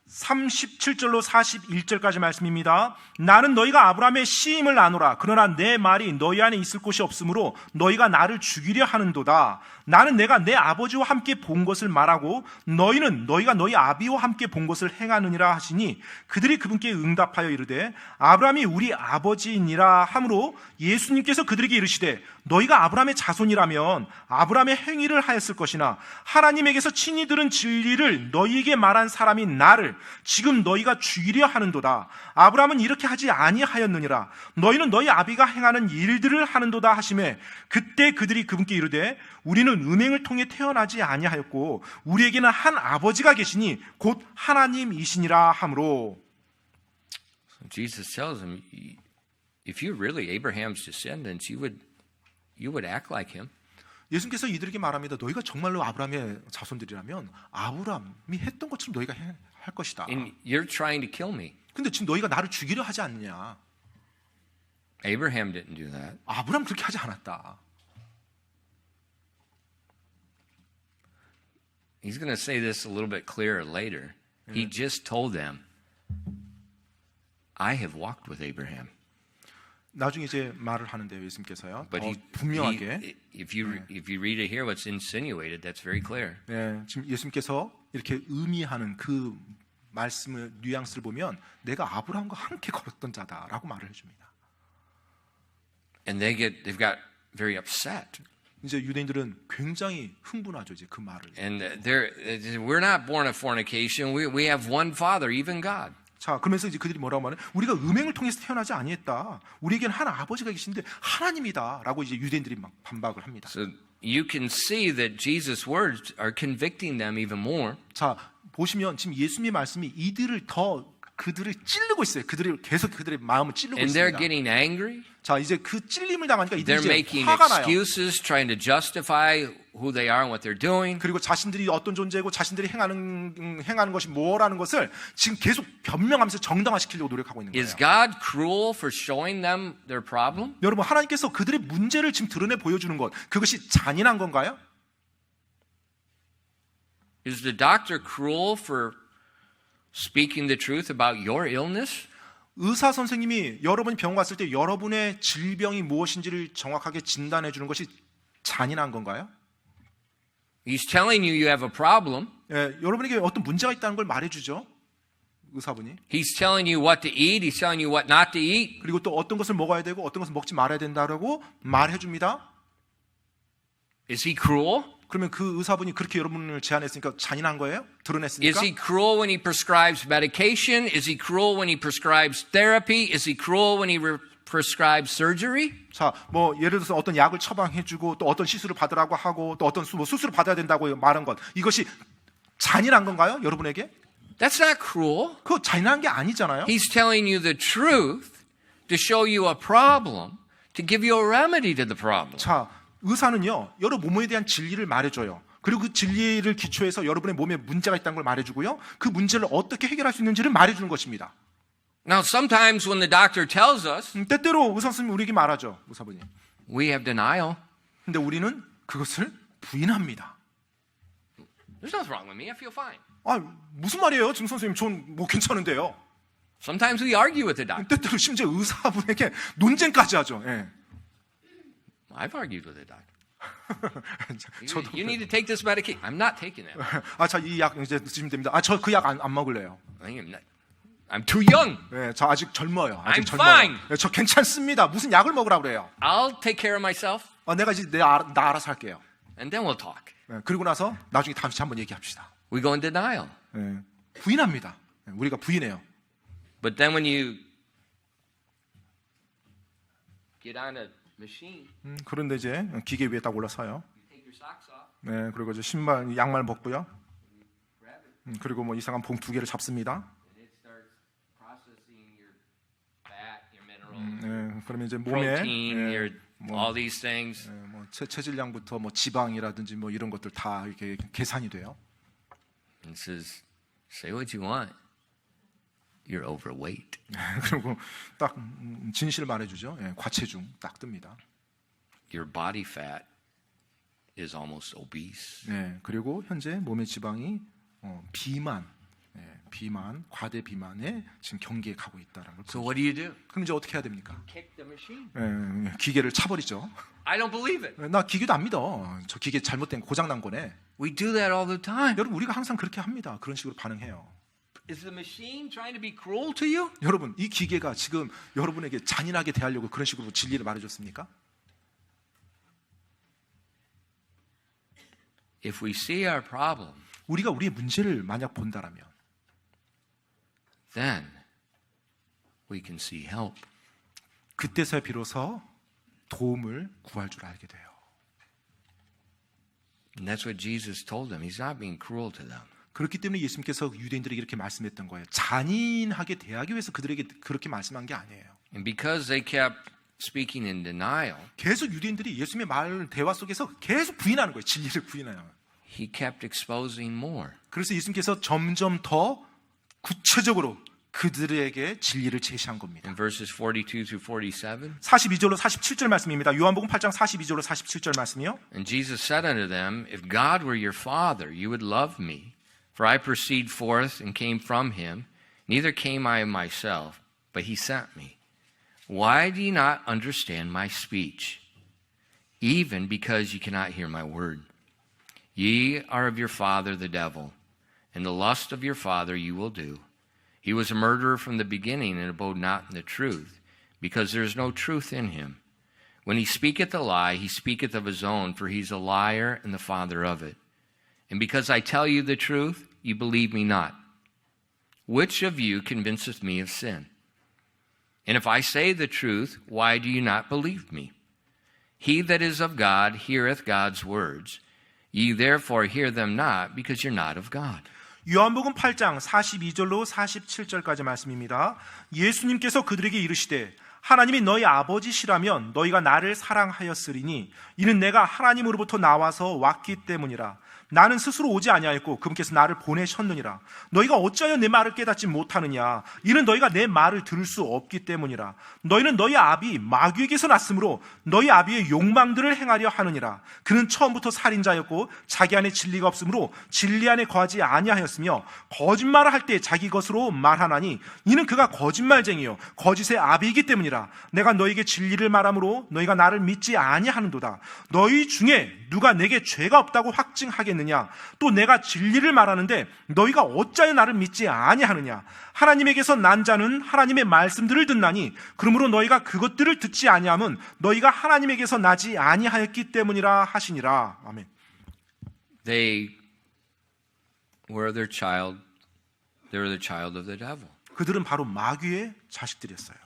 37절로 41절까지 말씀입니다. 나는 너희가 아브라함의 씨임을 아노라. 그러나 내 말이 너희 안에 있을 곳이 없으므로 너희가 나를 죽이려 하는도다. 나는 내가 내 아버지와 함께 본 것을 말하고 너희는 너희가 너희 아비와 함께 본 것을 행하느니라 하시니 그들이 그분께 응답하여 이르되 아브라함이 우리 아버지이니라 하므로 예수님께서 그들에게 이르시되 너희가 아브라함의 자손이라면 아브라함의 행위를 하였을 것이나 하나님에게서 친히 들은 진리를 너희에게 말한 사람이 나를 지금 너희가 죽이려 하는도다. 아브라함은 이렇게 하지 아니하였느니라. 너희는 너희 아비가 행하는 일들을 하는도다 하시매 그때 그들이 그분께 이르되 우리는 음행을 통해 태어나지 아니하였고 우리에게는 한 아버지가 계시니 곧 하나님이시니라 하므로. So Jesus tells them, if you're really Abraham's descendants, you would act like him. 예수님께서 이들에게 말합니다. 너희가 정말로 아브라함의 자손들이라면 아브라함이 했던 것처럼 너희가 할 것이다. And you're trying to kill me. 근데 지금 너희가 나를 죽이려 하지 않느냐. Abraham didn't do that. 아브라함 그렇게 하지 않았다. He's going to say this a little bit clearer later. He just told them, I have walked with Abraham. 나중에 이제 말을 하는데요, 예수님께서요. But 분명하게. if you read it here, what's insinuated, that's very clear. 네, 지금 예수님께서 이렇게 의미하는 그 말씀의 뉘앙스를 보면 내가 아브라함과 함께 걸었던 자다라고 말을 해줍니다. And they've got very upset. 이제 유대인들은 굉장히 흥분하죠, 이제 그 말을. And we're not born of fornication. We have one Father, even God. 자, 그러면서 이제 그들이 뭐라고 말해? 우리가 음행을 통해서 태어나지 아니했다. 우리에게는 한 아버지가 계신데 하나님이다라고 이제 유대인들이 막 반박을 합니다. So you can see that Jesus' words are convicting them even more. 자, 보시면 지금 예수님의 말씀이 이들을 더 그들을 찌르고 있어요. 그들을 계속 그들의 마음을 찌르고 And they're 있습니다. getting angry. 자, 이제 그 찔림을 당하니까 이들이 They're 이제 making 화가 나요. excuses, trying to justify who they are and what they're doing. 그리고 자신들이 어떤 존재고 자신들이 행하는 것이 뭐라는 것을 지금 계속 변명하면서 정당화시키려고 노력하고 있는 거예요. Is God cruel for showing them their problem? 여러분, 하나님께서 그들의 문제를 지금 드러내 보여주는 것, 그것이 잔인한 건가요? Is the doctor cruel for speaking the truth about your illness? 의사 선생님이 여러분이 병원 갔을 때 여러분의 질병이 무엇인지를 정확하게 진단해 주는 것이 잔인한 건가요? He's telling you have a problem. 예, 여러분에게 어떤 문제가 있다는 걸 말해주죠. 의사분이. He's telling you what to eat. He's telling you what not to eat. 그리고 또 어떤 것을 먹어야 되고 어떤 것을 먹지 말아야 된다라고 말해줍니다. Is he cruel? 그러면 그 의사분이 그렇게 여러분을 제안했으니까 잔인한 거예요? Is 드러냈으니까? he cruel when he prescribes medication? Is he cruel when he prescribes therapy? Is he cruel when he prescribes surgery? 자, 뭐 예를 들어서 어떤 약을 처방해주고 또 어떤 시술을 받으라고 하고 또 어떤 수술을 받아야 된다고 말한 것, 이것이 잔인한 건가요? 여러분에게? That's not cruel. 그거 잔인한 게 아니잖아요. He's telling you the truth to show you a problem, to give you a remedy to the problem. 자, 의사는요, 여러 몸에 대한 진리를 말해줘요. 그리고 그 진리를 기초해서 여러분의 몸에 문제가 있다는 걸 말해주고요. 그 문제를 어떻게 해결할 수 있는지를 말해주는 것입니다. Now, sometimes when the doctor tells us, 때때로 의사 선생님이 우리에게 말하죠. 의사분이. we have denial. 근데 우리는 그것을 부인합니다. There's nothing wrong with me. I feel fine. 아, 무슨 말이에요? 지금 선생님, 전 뭐 괜찮은데요. Sometimes we argue with the doctor. 때때로 심지어 의사분에게 논쟁까지 하죠. 예. I've argued with the doctor. 저도 You need to take this medication. I'm not taking it. 아, 자, 이 약 이제 드시면 됩니다. 아, 저 그 약 안 먹을래요. I'm too young. 네, 저 아직 젊어요. 아직 I'm 젊어요. fine. 네, 저 괜찮습니다. 무슨 약을 먹으라고 그래요? I'll take care of myself, 내가 이제 나 알아서 할게요. and then we'll talk. 네, 그리고 나서 나중에 다시 한번 얘기합시다. We go in denial. 네, 부인합니다. 네, 우리가 부인해요. But then when you get on a machine, 그런데 이제 기계 위에 딱 올라서요. you take your socks off, 네, 그리고 이제 신발, 양말 벗고요. grab it, 그리고 뭐 이상한 봉 2개를 잡습니다. and it starts processing your fat, your minerals, 네, 그러면 이제 몸에 protein, your all these things. 뭐 체질량부터 뭐 지방이라든지 뭐 이런 것들 다 이렇게 계산이 돼요. And says, say what you want. You're overweight. 그리고 딱 진실을 말해주죠. 예, 과체중 딱 뜹니다. Your body fat is almost obese. 네, 그리고 현재 몸의 지방이 비만, 비만, 과대 비만에 지금 경계에 가고 있다는 걸. So what do you do? 그럼 이제 어떻게 해야 됩니까? Kick the machine. 기계를 차버리죠. I don't believe it. 나 기계도 안 믿어. 저 기계 잘못된 고장난 거네. We do that all the time. 여러분, 우리가 항상 그렇게 합니다. 그런 식으로 반응해요. Is the machine trying to be cruel to you? 여러분, 이 기계가 지금 여러분에게 잔인하게 대하려고 그런 식으로 진리를 말해줬습니까? If we see our problem, 우리가 우리의 문제를 만약 본다라면 then we can see help. 그때서야 비로소 도움을 구할 줄 알게 돼요. And that's what Jesus told them. He's not being cruel to them. 그렇기 때문에 예수님께서 유대인들에게 이렇게 말씀했던 거예요. 잔인하게 대하기 위해서 그들에게 그렇게 말씀한 게 아니에요. And because they kept speaking in denial, 계속 유대인들이 예수님의 말 대화 속에서 계속 부인하는 거예요. 진리를 부인해요. he kept exposing more. 그래서 예수님께서 점점 더 구체적으로 그들에게 진리를 제시한 겁니다. In verses 42 through 47, 42절로 47절 말씀입니다. 요한복음 8장 42절로 47절 말씀이요. and Jesus said unto them, If God were your Father, you would love me, for I proceed forth and came from him, neither came I of myself, but he sent me. Why do ye not understand my speech? Even because ye cannot hear my word. Ye are of your father the devil, and the lust of your father you will do. He was a murderer from the beginning, and abode not in the truth, because there is no truth in him. When he speaketh a lie, he speaketh of his own, for he is a liar and the father of it. And because I tell you the truth, you believe me not. Which of you convinceth me of sin? And if I say the truth, why do you not believe me? He that is of God heareth God's words. Ye therefore hear them not, because you're not of God. 요한복음 8장 42절로 47절까지 말씀입니다. 예수님께서 그들에게 이르시되 하나님이 너희 아버지시라면 너희가 나를 사랑하였으리니 이는 내가 하나님으로부터 나와서 왔기 때문이라. 나는 스스로 오지 아니하였고 그분께서 나를 보내셨느니라. 너희가 어찌하여 내 말을 깨닫지 못하느냐. 이는 너희가 내 말을 들을 수 없기 때문이라. 너희는 너희 아비 마귀에게서 났으므로 너희 아비의 욕망들을 행하려 하느니라. 그는 처음부터 살인자였고 자기 안에 진리가 없으므로 진리 안에 거하지 아니하였으며 거짓말을 할 때 자기 것으로 말하나니 이는 그가 거짓말쟁이요 거짓의 아비이기 때문이라. 내가 너희에게 진리를 말하므로 너희가 나를 믿지 아니하는도다. 너희 중에 누가 내게 죄가 없다고 확증하겠느냐. 또 내가 진리를 말하는데 너희가 어찌하여 나를 믿지 아니하느냐. 하나님에게서 난 자는 하나님의 말씀들을 듣나니 그러므로 너희가 그것들을 듣지 아니함은 너희가 하나님에게서 나지 아니하였기 때문이라 하시니라. 아멘. They were the child of the devil. 그들은 바로 마귀의 자식들이었어요.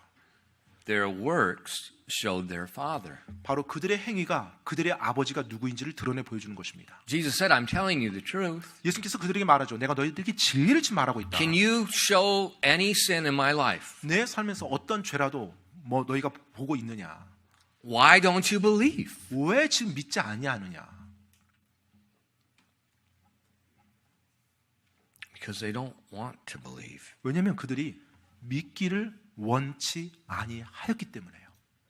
Their works showed their father. 바로 그들의 행위가 그들의 아버지가 누구인지를 드러내 보여주는 것입니다. Jesus said, I'm telling you the truth. 예수님께서 그들에게 말하죠. 내가 너희들에게 진리를 지금 말하고 있다. Can you show any sin in my life? 내 삶에서 어떤 죄라도 뭐 너희가 보고 있느냐. Why don't you believe? 왜 지금 믿지 아니하느냐. Because they don't want to believe. 왜냐하면 그들이 믿기를 원치 아니하였기 때문에요.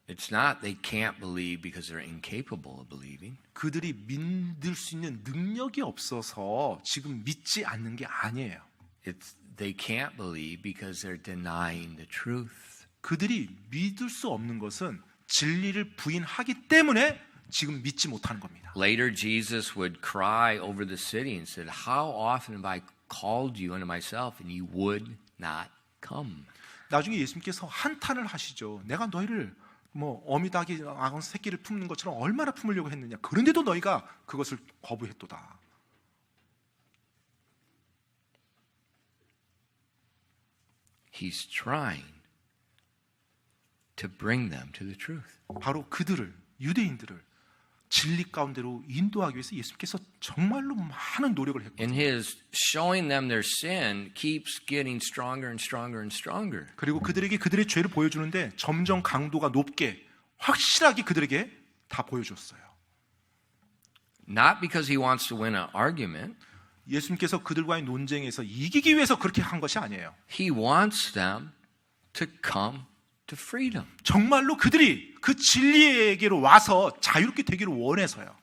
It's not they can't believe because they're incapable of believing. 그들이 믿을 수 있는 능력이 없어서 지금 믿지 않는 게 아니에요. It's they can't believe because they're denying the truth. 그들이 믿을 수 없는 것은 진리를 부인하기 때문에 지금 믿지 못하는 겁니다. Later Jesus would cry over the city and said, How often have I called you unto myself and you would not come? 나중에 예수님께서 한탄을 하시죠. 내가 너희를 뭐 어미닭이 아기 새끼를 품는 것처럼 얼마나 품으려고 했느냐. 그런데도 너희가 그것을 거부했도다. He's trying to bring them to the truth. 바로 그들을, 유대인들을 진리 가운데로 인도하기 위해서 예수님께서 정말로 많은 노력을 했거든요. And his showing them their sin keeps getting stronger and stronger and stronger. 그리고 그들에게 그들의 죄를 보여주는데 점점 강도가 높게 확실하게 그들에게 다 보여줬어요. Not because he wants to win an argument. 예수님께서 그들과의 논쟁에서 이기기 위해서 그렇게 한 것이 아니에요. He wants them to come to freedom. 정말로 그들이 그 진리에게로 와서 자유롭게 되기를 원해서요.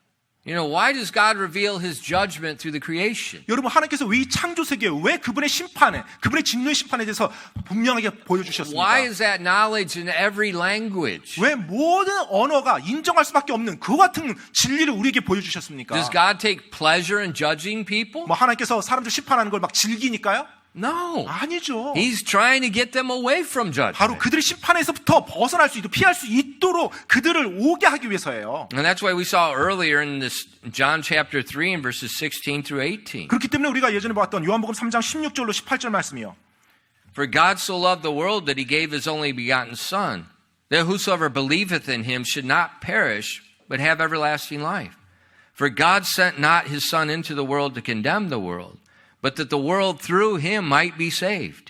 You know, why does God reveal his judgment through the creation? 여러분, 하나님께서 왜 이 창조 세계에 왜 그분의 심판에, 그분의 진노의 심판에 대해서 분명하게 보여주셨습니까? Why is that knowledge in every language? 왜 모든 언어가 인정할 수밖에 없는 그 같은 진리를 우리에게 보여주셨습니까? Does God take pleasure in judging people? 뭐 하나님께서 사람들 심판하는 걸 막 즐기니까요? No. 아니죠. He's trying to get them away from 바로 judgment. 그들이 심판에서부터 벗어날 수 있도록 피할 수 있도록 그들을 오게 하기 위해서예요. And that's why we saw earlier in this John chapter 3 and verses 16 through 18. 그렇기 때문에 우리가 예전에 봤던 요한복음 3장 16절로 18절 말씀이요. For God so loved the world that he gave his only begotten Son, that whosoever believeth in him should not perish, but have everlasting life. For God sent not his Son into the world to condemn the world, but that the world through him might be saved.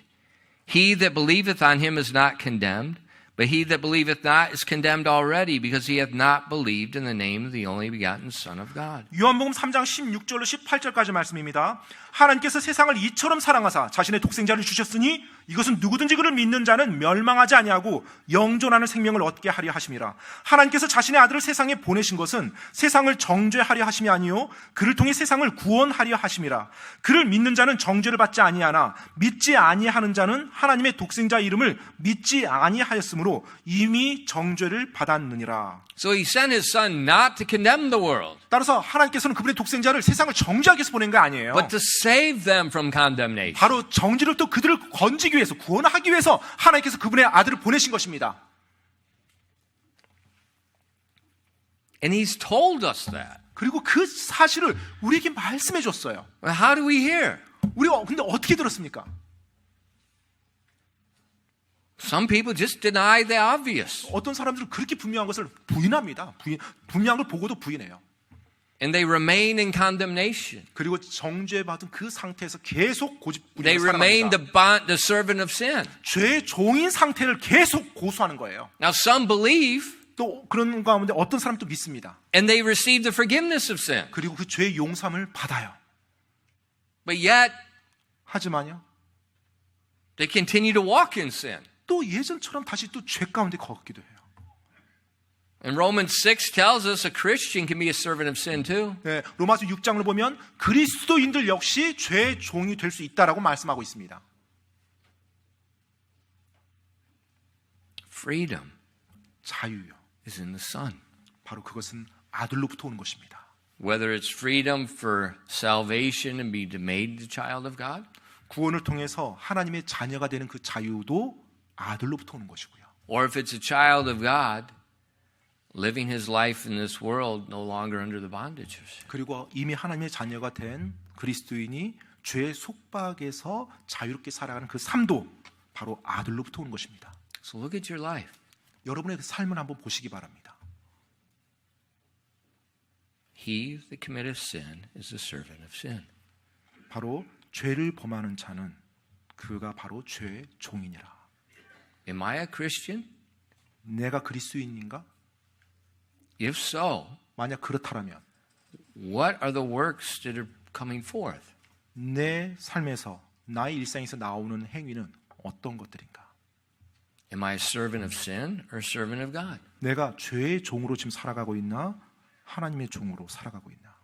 He that believeth on him is not condemned, But he that believeth not is condemned already, because he hath not believed in the name of the only begotten Son of God. 요한복음 3장 16절로 18절까지 말씀입니다. 하나님께서 세상을 이처럼 사랑하사 자신의 독생자를 주셨으니 이것은 누구든지 그를 믿는 자는 멸망하지 아니하고 영존하는 생명을 얻게 하려 하심이라. 하나님께서 자신의 아들을 세상에 보내신 것은 세상을 정죄하려 하심이 아니요 그를 통해 세상을 구원하려 하심이라. 그를 믿는 자는 정죄를 받지 아니하나 믿지 아니하는 자는 하나님의 독생자 이름을 믿지 아니하였으므로 이미 정죄를 받았느니라. So he sent his son not to condemn the world, 따라서 하나님께서는 그분의 독생자를 세상을 정죄하기 위해서 보낸 거 아니에요. but to save them from condemnation. 바로 정죄를 또 그들을 건지기 위해서, 구원하기 위해서 하나님께서 그분의 아들을 보내신 것입니다. And he's told us that. 그리고 그 사실을 우리에게 말씀해 줬어요. Well, how do we hear? 우리가 근데 어떻게 들었습니까? Some people just deny the obvious. 어떤 사람들은 그렇게 분명한 것을 부인합니다. 분명한 걸 보고도 부인해요. And they remain in condemnation. 그리고 정죄받은 그 상태에서 계속 They 고집부리며 remain 살아갑니다. the servant of sin. 죄의 종인 상태를 계속 고수하는 거예요. Now some believe 또 그런 가운데 어떤 사람도 믿습니다. and they receive the forgiveness of sin. 그리고 그 죄의 용서함을 받아요. But yet 하지만요, they continue to walk in sin. 또 예전처럼 다시 또 죄 가운데 걷기도 해요. And Romans 6 tells us a Christian can be a servant of sin too. 네, 로마서 6장을 보면 그리스도인들 역시 죄의 종이 될 수 있다라고 말씀하고 있습니다. Freedom 자유요. is in the Son. 바로 그것은 아들로부터 오는 것입니다. Whether it's freedom for salvation and be made the child of God, 구원을 통해서 하나님의 자녀가 되는 그 자유도 아들로부터 오는 것이고요. or if it's a child of God living his life in this world no longer under the bondage of sin. 그리고 이미 하나님의 자녀가 된 그리스도인이 죄의 속박에서 자유롭게 살아가는 그 삶도 바로 아들로부터 오는 것입니다. So look at your life. 여러분의 그 삶을 한번 보시기 바랍니다. He that committeth sin is a servant of sin. 바로 죄를 범하는 자는 그가 바로 죄의 종이니라. Am I a Christian? 내가 그리스도인인가? If so, 만약 그렇다면 what are the works that are coming forth? 내 삶에서 나의 일상에서 나오는 행위는 어떤 것들인가? Am I a servant of sin or a servant of God? 내가 죄의 종으로 지금 살아가고 있나? 하나님의 종으로 살아가고 있나?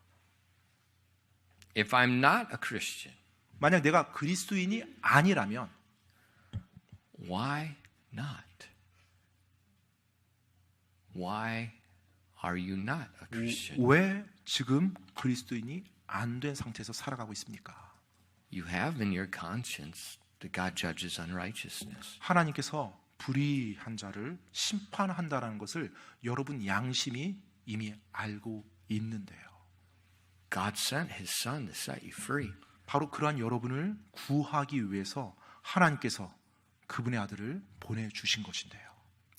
If I'm not a Christian, 만약 내가 그리스도인이 아니라면 why not? Why are you not a Christian? 왜 지금 그리스도인이 안 된 상태에서 살아가고 있습니까? You have in your conscience that God judges unrighteousness. 하나님께서 불의한 자를 심판한다라는 것을 여러분 양심이 이미 알고 있는데요. God sent His Son to set you free. 바로 그러한 여러분을 구하기 위해서 하나님께서 그분의 아들을 보내주신 것인데요.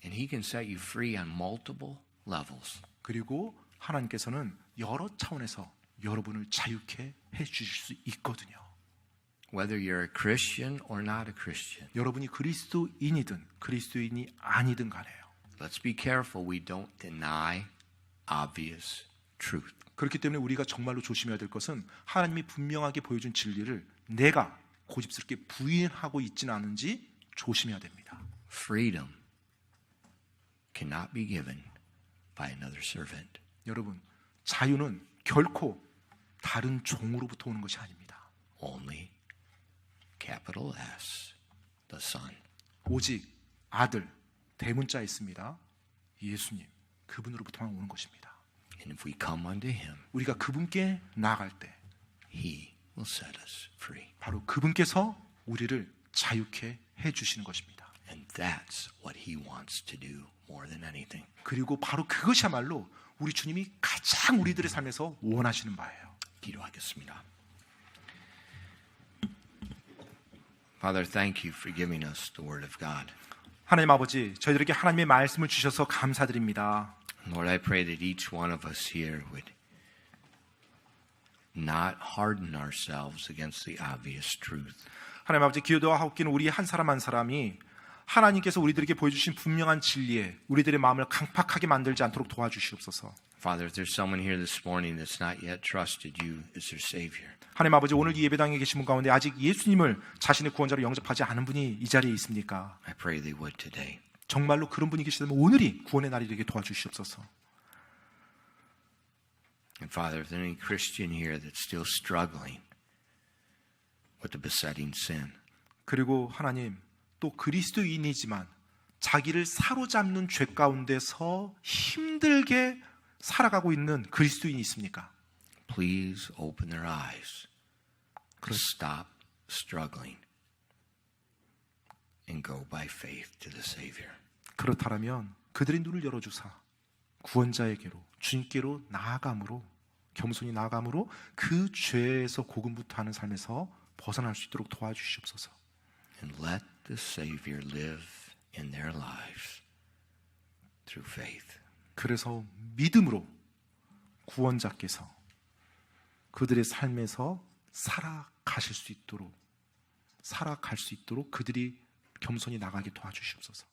And He can set you free on multiple levels. 그리고 하나님께서는 여러 차원에서 여러분을 자유케 해주실 수 있거든요. Whether you're a Christian or not a Christian. 여러분이 그리스도인이든 그리스도인이 아니든 간에요. Let's be careful we don't deny obvious truth. 그렇기 때문에 우리가 정말로 조심해야 될 것은 하나님이 분명하게 보여준 진리를 내가 고집스럽게 부인하고 있지는 않은지 조심해야 됩니다. Freedom cannot be given by another servant. 여러분, 자유는 결코 다른 종으로부터 오는 것이 아닙니다. Only capital S, the Son. 오직 아들, 대문자에 있습니다. 예수님, 그분으로부터만 오는 것입니다. And if we come unto Him, 우리가 그분께 나아갈 때 He will set us free. 바로 그분께서 우리를 자유케 해주시는 것입니다. And that's what He wants to do more than anything. 그리고 바로 그것이야말로 우리 주님이 가장 우리들의 삶에서 원하시는 바예요. 기도하겠습니다. Father, thank you for giving us the Word of God. 하나님 아버지, 저희들에게 하나님의 말씀을 주셔서 감사드립니다. Lord, I pray that each one of us here would not harden ourselves against the obvious truth. 하나님 아버지, 기도하옵기는 우리 한 사람이 하나님께서 우리들에게 보여주신 분명한 진리에 우리들의 마음을 강팍하게 만들지 않도록 도와주시옵소서. Father, if there's someone here this morning that's not yet trusted you as their Savior, 하나님 아버지, 오늘 이 예배당에 계신 분 가운데 아직 예수님을 자신의 구원자로 영접하지 않은 분이 이 자리에 있습니까? I pray they would today. 정말로 그런 분이 계시다면 오늘이 구원의 날이 되게 도와주시옵소서. And Father, if there's any Christian here that's still struggling with the besetting sin, 그리고 하나님, 또 그리스도인이지만 자기를 사로잡는 죄 가운데서 힘들게 살아가고 있는 그리스도인이 있습니까? please open their eyes to stop struggling and go by faith to the Savior. 그렇다면 그들의 눈을 열어주사 구원자에게로, 주님께로 나아감으로, 겸손히 나아감으로 그 죄에서 고군분투하는 삶에서 벗어날 수 있도록 도와주시옵소서. And let the Savior live in their lives through faith. 그래서 믿음으로 구원자께서 그들의 삶에서 살아갈 수 있도록 그들이 겸손히 나가게 도와주시옵소서.